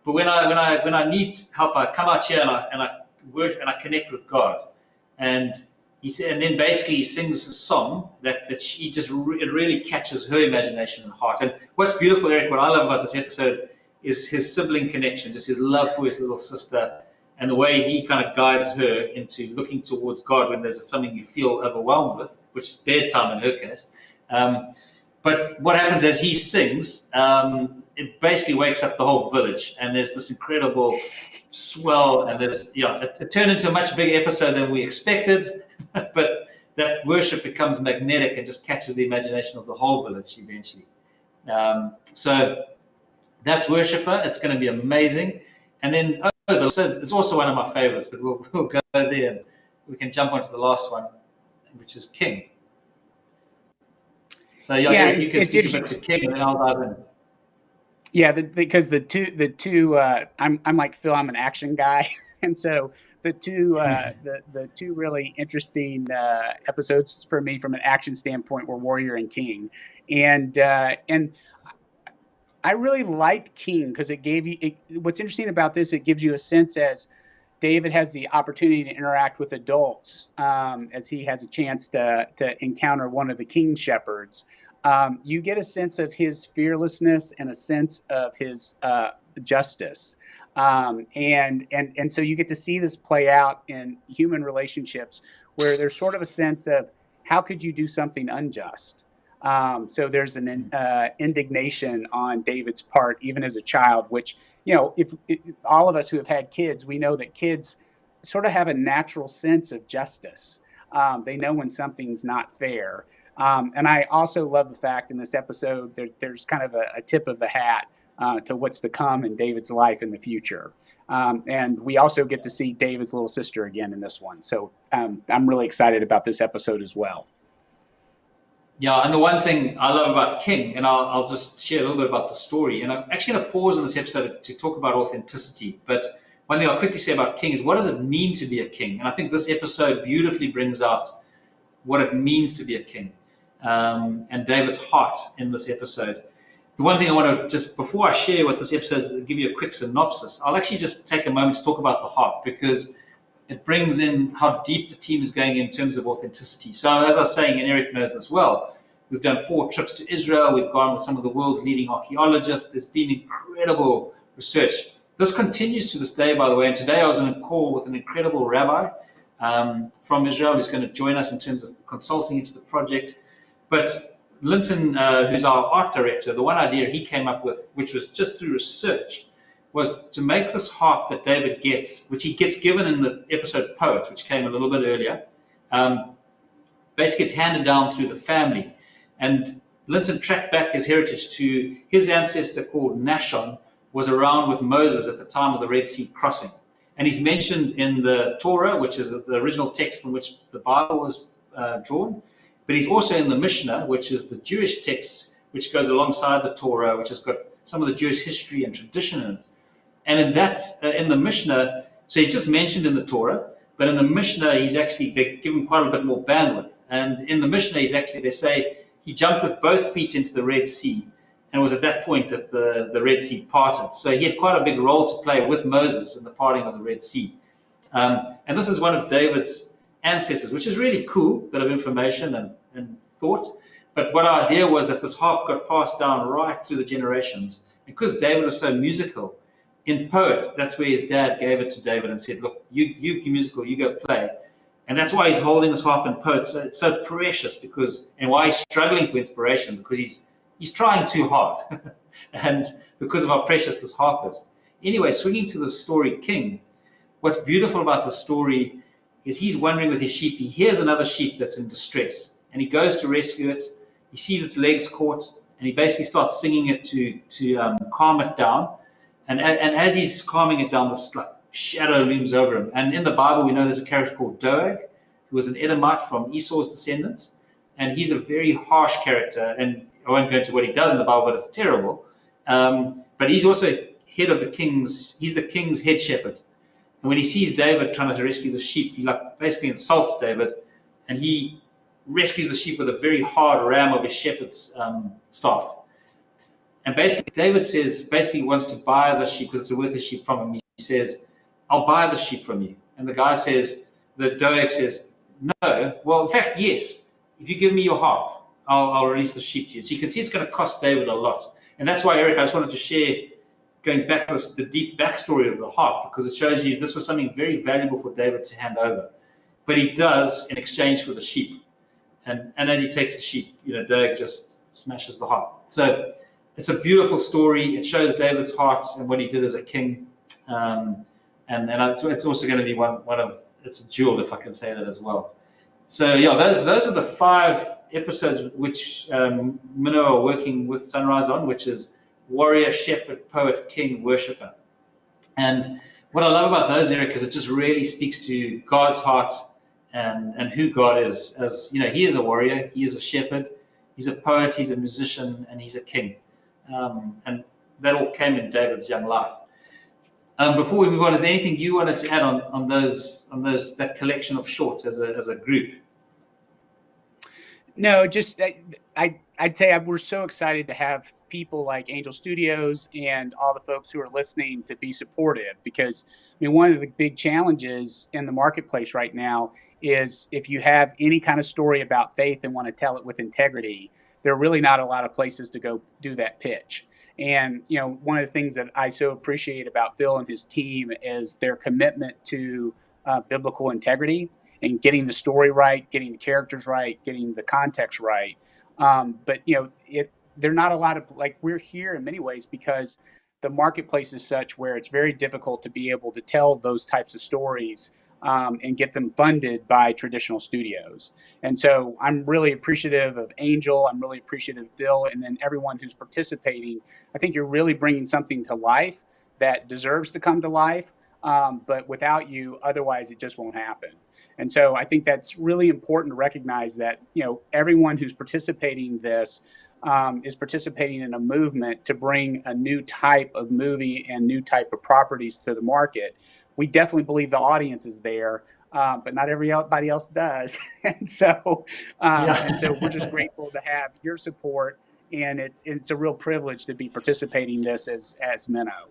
But when I need help, I come out here and I work and I connect with God." And he said, and then basically he sings a song that she just it really catches her imagination and heart. And what's beautiful, Eric, what I love about this episode is his sibling connection, just his love for his little sister, and the way he kind of guides her into looking towards God when there's something you feel overwhelmed with, which is bedtime in her case. But what happens as he sings, it basically wakes up the whole village, and there's this incredible swell, and it turned into a much bigger episode than we expected, but that worship becomes magnetic and just catches the imagination of the whole village eventually. So that's Worshipper. It's going to be amazing. And then it's also one of my favorites, but we'll go there and we can jump onto the last one, which is King. So if you can speak a bit to King, and then I'll dive in. Yeah, because the two I'm like Phil, I'm an action guy, and so the two really interesting episodes for me from an action standpoint were Warrior and King, and I really liked King because it gave you. What's interesting about this, it gives you a sense as David has the opportunity to interact with adults as he has a chance to encounter one of the king shepherds. You get a sense of his fearlessness and a sense of his justice. And so you get to see this play out in human relationships where there's sort of a sense of how could you do something unjust? So there's an indignation on David's part, even as a child, which, if all of us who have had kids, we know that kids sort of have a natural sense of justice. They know when something's not fair. And I also love the fact in this episode there's kind of a tip of the hat to what's to come in David's life in the future. And we also get to see David's little sister again in this one. So I'm really excited about this episode as well. Yeah, and the one thing I love about King, and I'll just share a little bit about the story, and I'm actually going to pause on this episode to talk about authenticity, but one thing I'll quickly say about King is, what does it mean to be a king? And I think this episode beautifully brings out what it means to be a king, and David's heart in this episode. The one thing I want to just, before I share what this episode is, give you a quick synopsis, I'll actually just take a moment to talk about the heart, because it brings in how deep the team is going in terms of authenticity. So as I was saying, and Eric knows this well, we've done 4 trips to Israel. We've gone with some of the world's leading archaeologists. There's been incredible research. This continues to this day, by the way. And today I was on a call with an incredible rabbi from Israel who's going to join us in terms of consulting into the project. But Linton, who's our art director, the one idea he came up with, which was just through research, was to make this harp that David gets, which he gets given in the episode Poet, which came a little bit earlier, basically gets handed down through the family. And Linton tracked back his heritage to his ancestor called Nashon, was around with Moses at the time of the Red Sea crossing. And he's mentioned in the Torah, which is the original text from which the Bible was drawn, but he's also in the Mishnah, which is the Jewish text, which goes alongside the Torah, which has got some of the Jewish history and tradition in it. And in the Mishnah, so he's just mentioned in the Torah, but in the Mishnah, they give him quite a bit more bandwidth. And in the Mishnah, they say he jumped with both feet into the Red Sea, and it was at that point that the Red Sea parted. So he had quite a big role to play with Moses in the parting of the Red Sea. And this is one of David's ancestors, which is really cool, bit of information and thought. But what our idea was that this harp got passed down right through the generations. Because David was so musical, in Poet, that's where his dad gave it to David and said, look, you musical, you go play. And that's why he's holding his harp in Poet. So it's so precious and why he's struggling for inspiration, because he's trying too hard. And because of how precious this harp is. Anyway, swinging to the story King, what's beautiful about the story is he's wandering with his sheep. He hears another sheep that's in distress, and he goes to rescue it. He sees its legs caught, and he basically starts singing it to calm it down. And as he's calming it down, this like shadow looms over him. And in the Bible, we know there's a character called Doeg, who was an Edomite from Esau's descendants, and he's a very harsh character. And I won't go into what he does in the Bible, but it's terrible. But he's also head of the king's. He's the king's head shepherd. And when he sees David trying to rescue the sheep, he like basically insults David, and he rescues the sheep with a very hard ram of his shepherd's staff. And basically, David basically wants to buy the sheep because it's a worthless sheep from him. He says, I'll buy the sheep from you. And the guy says, the Doeg says, no. Well, in fact, yes. If you give me your harp, I'll release the sheep to you. So you can see it's going to cost David a lot. And that's why, Eric, I just wanted to share, going back to the deep backstory of the harp, because it shows you this was something very valuable for David to hand over. But he does in exchange for the sheep. And as he takes the sheep, Doeg just smashes the harp. So it's a beautiful story. It shows David's heart and what he did as a king. And it's also going to be one of, it's a jewel, if I can say that as well. So yeah, those are the 5 episodes which Minno are working with Sunrise on, which is warrior, shepherd, poet, king, worshipper. And what I love about those, Eric, is it just really speaks to God's heart and who God is. As he is a warrior, he is a shepherd, he's a poet, he's a musician, and he's a king. And that all came in David's young life. Before we move on, is there anything you wanted to add on that collection of shorts as a group? No, just I'd say we're so excited to have people like Angel Studios and all the folks who are listening to be supportive, because one of the big challenges in the marketplace right now is if you have any kind of story about faith and want to tell it with integrity, there are really not a lot of places to go do that pitch. And one of the things that I so appreciate about Phil and his team is their commitment to biblical integrity and getting the story right, getting the characters right, getting the context right. But they're not a lot of, like, we're here in many ways because the marketplace is such where it's very difficult to be able to tell those types of stories and get them funded by traditional studios. And so I'm really appreciative of Angel. I'm really appreciative of Phil, and then everyone who's participating. I think you're really bringing something to life that deserves to come to life. But without you, otherwise it just won't happen. And so I think that's really important to recognize that, everyone who's participating in this is participating in a movement to bring a new type of movie and new type of properties to the market. We definitely believe the audience is there, but not everybody else does. And so we're just grateful to have your support, and it's a real privilege to be participating in this as Minno.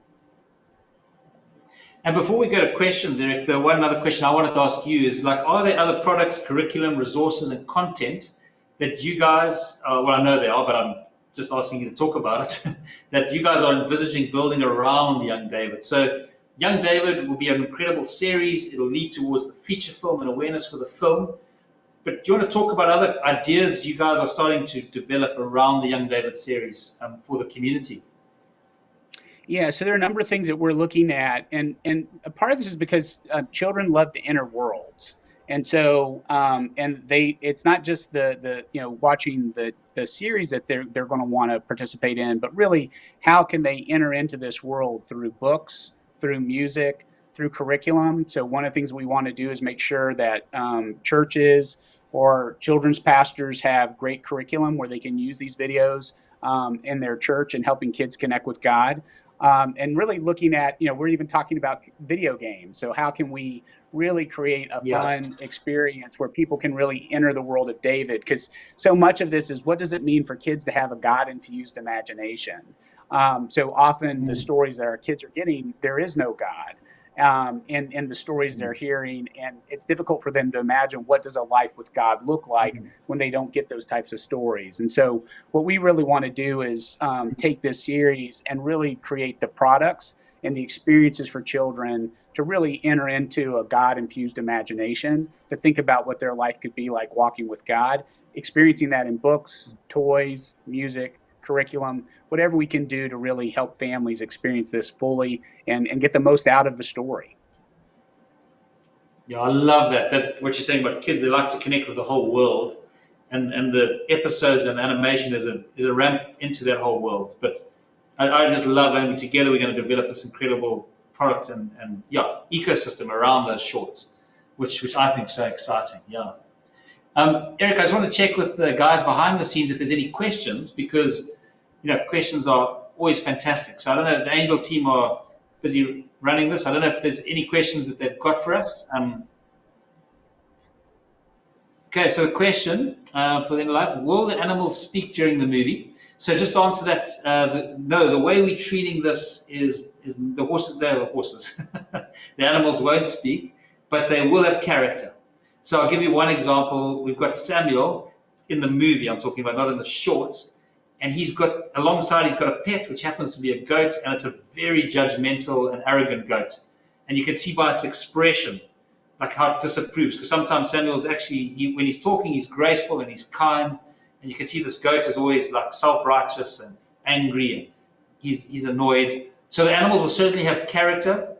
And before we go to questions, Eric, the one other question I wanted to ask you is, are there other products, curriculum, resources, and content that you guys, well, I know they are, but I'm just asking you to talk about it, that you guys are envisaging building around Young David? So Young David will be an incredible series. It'll lead towards the feature film and awareness for the film. But do you want to talk about other ideas you guys are starting to develop around the Young David series for the community? Yeah, so there are a number of things that we're looking at, and a part of this is because children love to enter worlds, and so it's not just the watching the series that they're going to want to participate in, but really how can they enter into this world through books, through music, through curriculum. So one of the things we want to do is make sure that churches or children's pastors have great curriculum where they can use these videos in their church and helping kids connect with God. And really looking at, we're even talking about video games. So how can we really create a fun experience where people can really enter the world of David? Because so much of this is, what does it mean for kids to have a God-infused imagination? So often the stories that our kids are getting, there is no God in the stories they're hearing, and it's difficult for them to imagine what does a life with God look like when they don't get those types of stories. And so what we really want to do is take this series and really create the products and the experiences for children to really enter into a God-infused imagination, to think about what their life could be like walking with God, experiencing that in books, toys, music, curriculum, whatever we can do to really help families experience this fully and get the most out of the story. Yeah, I love that. That what you're saying about kids, they like to connect with the whole world, and the episodes and animation is a ramp into that whole world. But I just love, and together we're going to develop this incredible product and yeah, ecosystem around those shorts, which I think is so exciting. Yeah. Eric, I just want to check with the guys behind the scenes if there's any questions, because questions are always fantastic. So I don't know, the Angel team are busy running this. I don't know if there's any questions that they've got for us. Okay, so the question for the live: will the animals speak during the movie? So just to answer that, no. The way we're treating this is the horses. The horses, the animals won't speak, but they will have character. So I'll give you one example. We've got Samuel in the movie. I'm talking about, not in the shorts. And he's got a pet, which happens to be a goat, and it's a very judgmental and arrogant goat. And you can see by its expression, like how it disapproves. Because sometimes Samuel's actually, when he's talking, he's graceful and he's kind. And you can see this goat is always like self-righteous and angry, and he's annoyed. So the animals will certainly have character.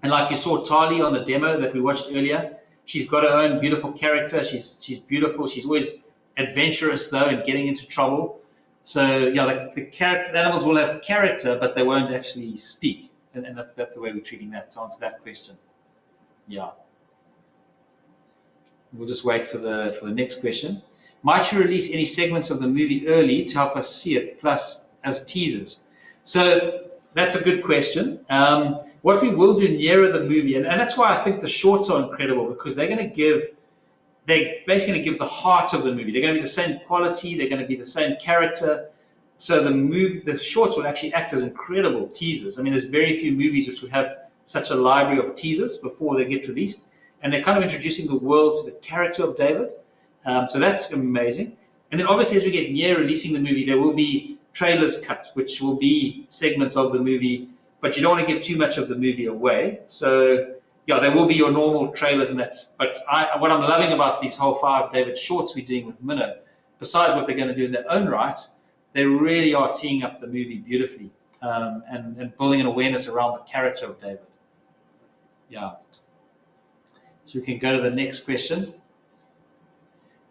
And like you saw Tali on the demo that we watched earlier, she's got her own beautiful character. She's beautiful. She's always adventurous though, and getting into trouble. So yeah, the animals will have character, but they won't actually speak, and that's the way we're treating that. To answer that question, yeah. We'll just wait for the next question. Might you release any segments of the movie early to help us see it, plus as teasers? So that's a good question. What we will do nearer the movie, and that's why I think the shorts are incredible, because they're basically going to give the heart of the movie. They're going to be the same quality. They're going to be the same character. So the shorts will actually act as incredible teasers. I mean, there's very few movies which will have such a library of teasers before they get released. And they're kind of introducing the world to the character of David. So that's amazing. And then obviously as we get near releasing the movie, there will be trailers cut, which will be segments of the movie, but you don't want to give too much of the movie away. So yeah, there will be your normal trailers and that. But what I'm loving about these whole 5 David shorts we're doing with Minno, besides what they're going to do in their own right, they really are teeing up the movie beautifully and building an awareness around the character of David. Yeah. So we can go to the next question.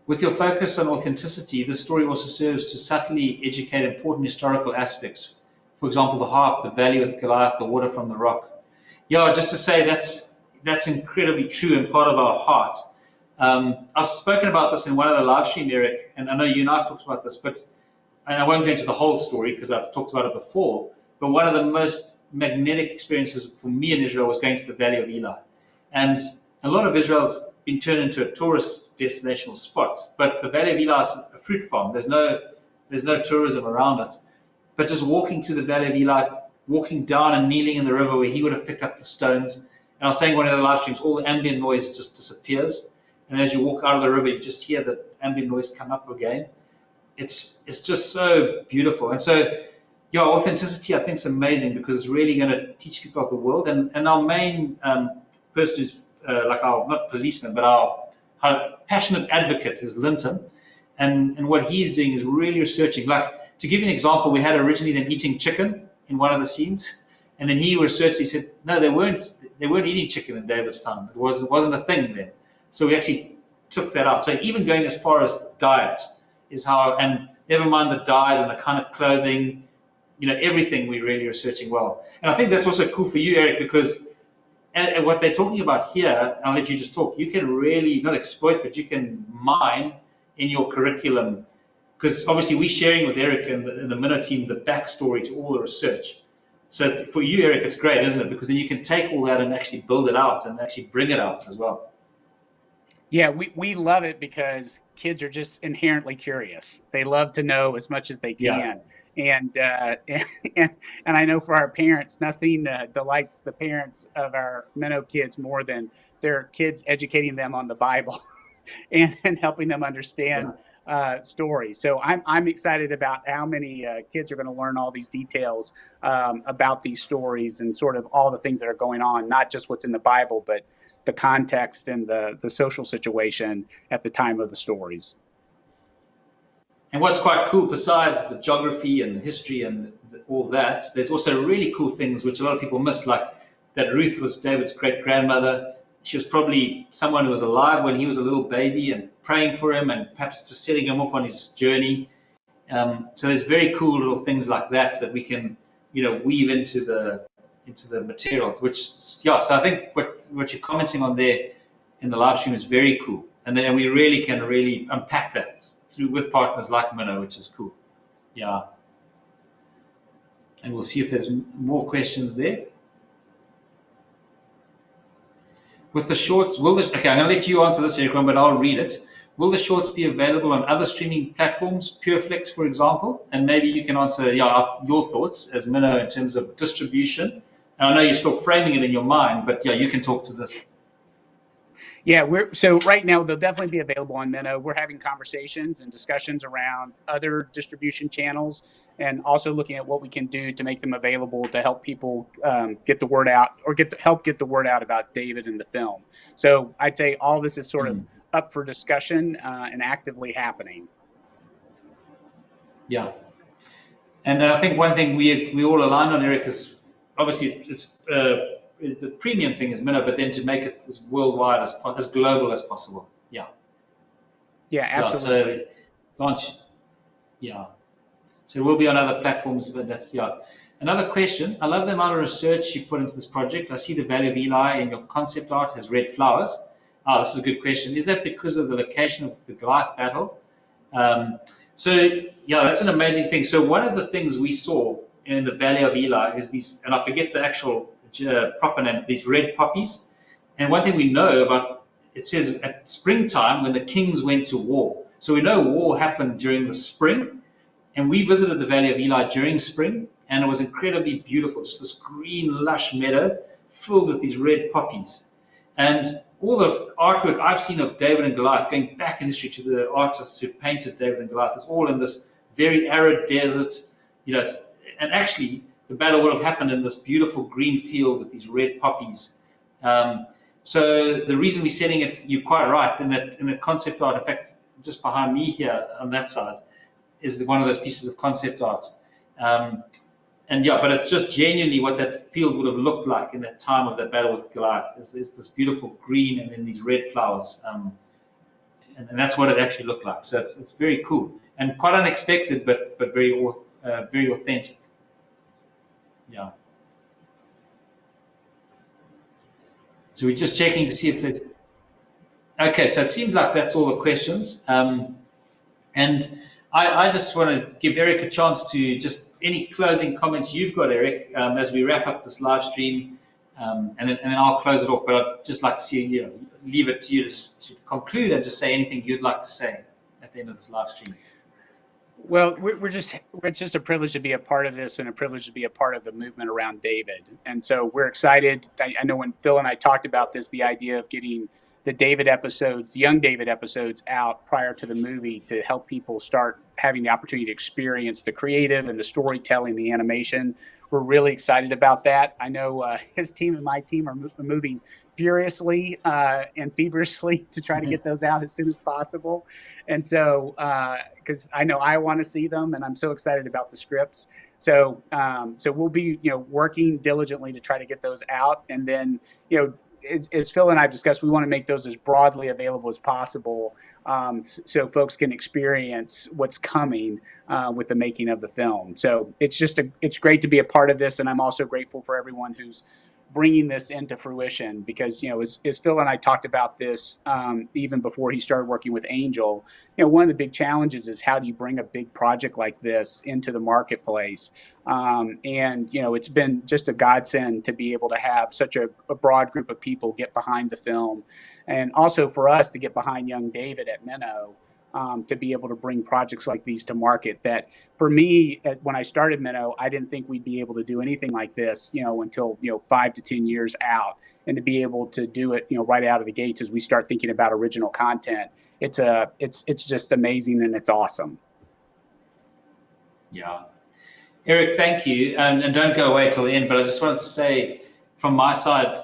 With your focus on authenticity, this story also serves to subtly educate important historical aspects. For example, the harp, the valley with Goliath, the water from the rock. Yeah, just to say that's incredibly true and part of our heart. I've spoken about this in one of the live stream, Eric, and I know you and I have talked about this, and I won't go into the whole story because I've talked about it before, but one of the most magnetic experiences for me in Israel was going to the Valley of Eli. And a lot of Israel's been turned into a tourist destination spot, but the Valley of Eli is a fruit farm. There's no tourism around it. But just walking through the Valley of Eli, walking down and kneeling in the river where he would have picked up the stones. And I was saying one of the live streams, all the ambient noise just disappears. And as you walk out of the river, you just hear the ambient noise come up again. It's just so beautiful. And so, yeah, authenticity I think is amazing because it's really going to teach people of the world. And our main person who's like our, not policeman, but our passionate advocate is Linton. And what he's doing is really researching. Like, to give you an example, we had originally them eating chicken in one of the scenes. And then he researched, he said, no, they weren't eating chicken in David's time. It wasn't a thing then. So we actually took that out. So even going as far as diet is how, and never mind the dyes and the kind of clothing, everything we're really researching well. And I think that's also cool for you, Eric, because and what they're talking about here, I'll let you just talk, you can really not exploit, but you can mine in your curriculum. Because obviously we're sharing with Eric and the Minno team the backstory to all the research. So for you, Eric, it's great, isn't it? Because then you can take all that and actually build it out and actually bring it out as well. Yeah, we love it because kids are just inherently curious. They love to know as much as they can. Yeah. And I know for our parents, nothing delights the parents of our Minno kids more than their kids educating them on the Bible and helping them understand story. So I'm excited about how many kids are going to learn all these details about these stories and sort of all the things that are going on, not just what's in the Bible, but the context and the social situation at the time of the stories. And what's quite cool, besides the geography and the history and all that, there's also really cool things which a lot of people miss, like that Ruth was David's great-grandmother. She was probably someone who was alive when he was a little baby and praying for him and perhaps just setting him off on his journey. So there's very cool little things like that we can, weave into the materials. Which, yeah. So I think what you're commenting on there in the live stream is very cool, and then we really can unpack that with partners like Minno, which is cool. Yeah. And we'll see if there's more questions there. With the shorts, okay, I'm going to let you answer this, Eric, but I'll read it. Will the shorts be available on other streaming platforms, PureFlix, for example? And maybe you can answer your thoughts as Minno in terms of distribution. And I know you're still framing it in your mind, but yeah, you can talk to this. Yeah, so right now they'll definitely be available on Minno. We're having conversations and discussions around other distribution channels, and also looking at what we can do to make them available to help people get the word out, or help get the word out about David and the film. So I'd say all this is sort of up for discussion and actively happening. Yeah, and I think one thing we all align on, Eric, is obviously it's the premium thing is Minno, but then to make it as worldwide as global as possible. Yeah. Yeah, absolutely. So we'll be on other platforms, but that's Another question. I love the amount of research you put into this project. I see the Valley of Eli in your concept art has red flowers. This is a good question. Is that because of the location of the Goliath battle? That's an amazing thing. So one of the things we saw in the Valley of Eli is these, and I forget the actual proper name, these red poppies. And one thing we know about, it says at springtime when the kings went to war. So we know war happened during the spring, and we visited the Valley of Eli during spring, and it was incredibly beautiful, just this green lush meadow filled with these red poppies. And all the artwork I've seen of David and Goliath, going back in history to the artists who painted David and Goliath, it's all in this very arid desert, and actually the battle would have happened in this beautiful green field with these red poppies. So the reason we're setting it, you're quite right, in that concept art, in fact, just behind me here on that side, is one of those pieces of concept art. But it's just genuinely what that field would have looked like in that time of that battle with Goliath. There's this beautiful green and then these red flowers. And that's what it actually looked like. So it's very cool and quite unexpected, but very authentic. Yeah. So we're just checking to see if there's... Okay, so it seems like that's all the questions. And I just want to give Eric a chance to just any closing comments you've got, Eric, as we wrap up this live stream, and then I'll close it off. But I'd just like to see leave it to you to conclude and just say anything you'd like to say at the end of this live stream. Well, it's just a privilege to be a part of this, and a privilege to be a part of the movement around David. And so we're excited. I know when Phil and I talked about this, the idea of getting the David episodes, young David episodes, out prior to the movie to help people start having the opportunity to experience the creative and the storytelling, the animation. We're really excited about that. I know his team and my team are moving furiously and feverishly to try to get those out as soon as possible. And so, because I know I want to see them, and I'm so excited about the scripts. So we'll be, working diligently to try to get those out. And then, as Phil and I have discussed, we want to make those as broadly available as possible, so folks can experience what's coming with the making of the film. So it's great to be a part of this, and I'm also grateful for everyone who's bringing this into fruition, because as Phil and I talked about this even before he started working with Angel, one of the big challenges is how do you bring a big project like this into the marketplace, and it's been just a godsend to be able to have such a broad group of people get behind the film, and also for us to get behind young David at Minno. To be able to bring projects like these to market. That for me, when I started Minno, I didn't think we'd be able to do anything like this, until 5 to 10 years out, and to be able to do it, right out of the gates as we start thinking about original content it's just amazing and it's awesome. Yeah. Eric, thank you. And don't go away till the end, but I just wanted to say from my side,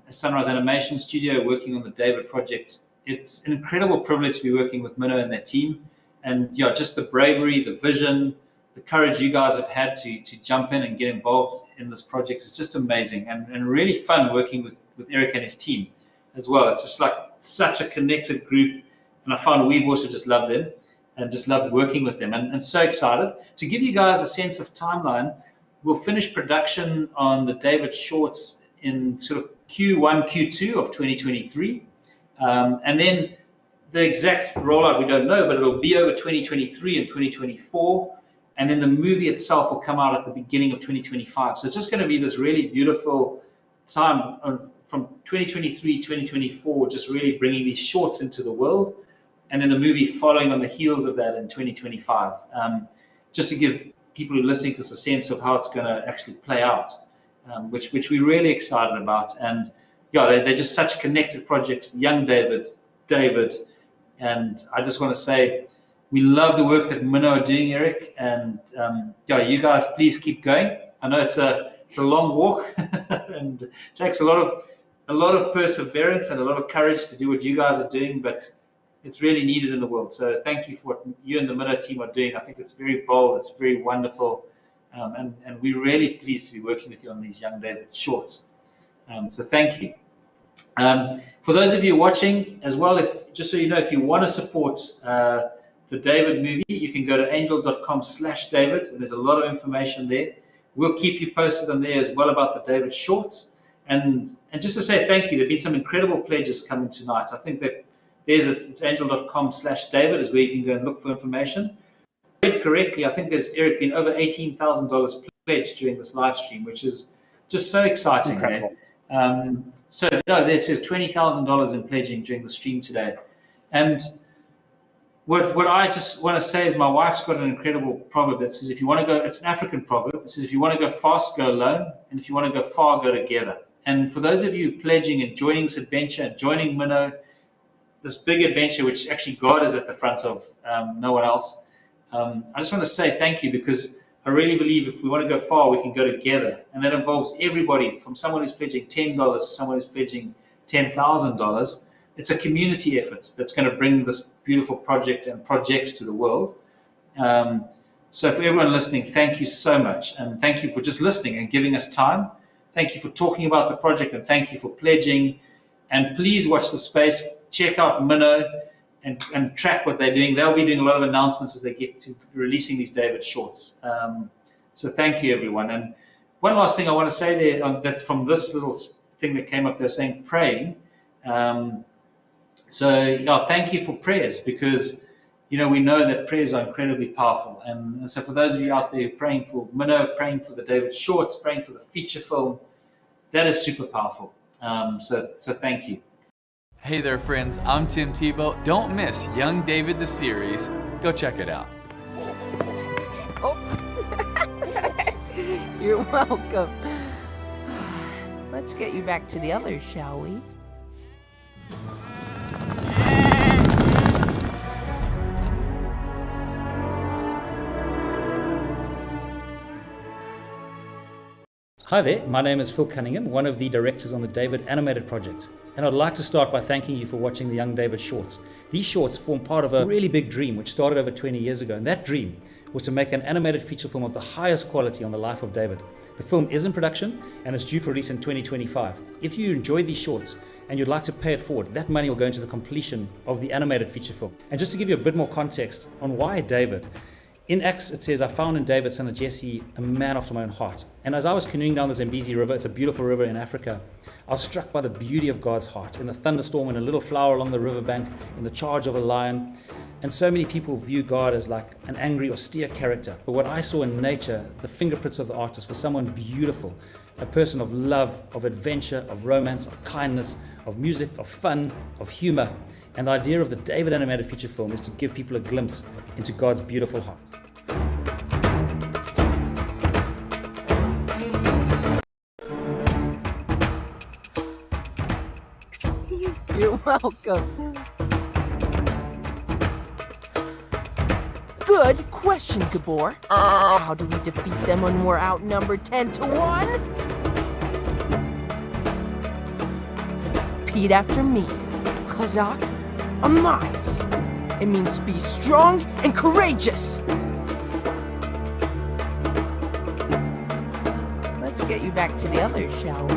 Sunrise Animation Studio, working on the David project, it's an incredible privilege to be working with Minno and their team. And yeah, just the bravery, the vision, the courage you guys have had to jump in and get involved in this project is just amazing and really fun working with Eric and his team as well. It's just like such a connected group. And I found we've also just loved them and just loved working with them and so excited. To give you guys a sense of timeline, we'll finish production on the David shorts in sort of Q1, Q2 of 2023. And then the exact rollout, we don't know, but it'll be over 2023 and 2024. And then the movie itself will come out at the beginning of 2025. So it's just going to be this really beautiful time from 2023, 2024, just really bringing these shorts into the world. And then the movie following on the heels of that in 2025. Just to give people who are listening to this a sense of how it's going to actually play out, which we're really excited about. And yeah, they're just such connected projects. Young David, and I just want to say we love the work that Minno are doing, Eric. And yeah, you guys please keep going. I know it's a long walk and it takes a lot of perseverance and a lot of courage to do what you guys are doing, but it's really needed in the world. So thank you for what you and the Minno team are doing. I think it's very bold, it's very wonderful, and we're really pleased to be working with you on these Young David shorts. So thank you. For those of you watching as well, just so you know, if you want to support the David movie, you can go to angel.com/David, and there's a lot of information there. We'll keep you posted on there as well about the David shorts. And just to say thank you, there have been some incredible pledges coming tonight. I think that it's angel.com/David is where you can go and look for information. Correctly, I think there's, Eric, been over $18,000 pledged during this live stream, which is just so exciting. Incredible. So no, there it says $20,000 in pledging during the stream today. And what I just want to say is my wife's got an incredible proverb that says if you want to go, it's an African proverb, it says if you want to go fast, go alone, and if you want to go far, go together. And for those of you pledging and joining this adventure and joining Minno, this big adventure, which actually God is at the front of, no one else. I just want to say thank you, because I really believe if we want to go far, we can go together. And that involves everybody, from someone who's pledging $10 to someone who's pledging $10,000. It's a community effort that's going to bring this beautiful project and projects to the world. So for everyone listening, thank you so much. And thank you for just listening and giving us time. Thank you for talking about the project, and thank you for pledging. And please watch the space. Check out Minno and track what they're doing. They'll be doing a lot of announcements as they get to releasing these David shorts. So thank you, everyone. And one last thing I want to say there, that's from this little thing that came up there saying praying. So yeah, thank you for prayers, because we know that prayers are incredibly powerful. And so for those of you out there praying for Minno, praying for the David shorts, praying for the feature film, that is super powerful. So thank you. Hey there, friends. I'm Tim Tebow. Don't miss Young David the series. Go check it out. You're welcome. Let's get you back to the others, shall we? Hi there, my name is Phil Cunningham, one of the directors on the David animated project. And I'd like to start by thanking you for watching the Young David shorts. These shorts form part of a really big dream which started over 20 years ago, and that dream was to make an animated feature film of the highest quality on the life of David. The film is in production and is due for release in 2025. If you enjoyed these shorts and you'd like to pay it forward, that money will go into the completion of the animated feature film. And just to give you a bit more context on why David, in Acts it says, I found in David, son of Jesse, a man after my own heart. And as I was canoeing down the Zambezi River, it's a beautiful river in Africa, I was struck by the beauty of God's heart, in the thunderstorm and a little flower along the riverbank, in the charge of a lion. And so many people view God as like an angry, austere character. But what I saw in nature, the fingerprints of the artist, was someone beautiful, a person of love, of adventure, of romance, of kindness, of music, of fun, of humor. And the idea of the David animated feature film is to give people a glimpse into God's beautiful heart. You're welcome. Good question, Gabor. How do we defeat them when we're outnumbered 10-1? Repeat after me. Kazakh, Amats. It means be strong and courageous. Let's get you back to the others, shall we?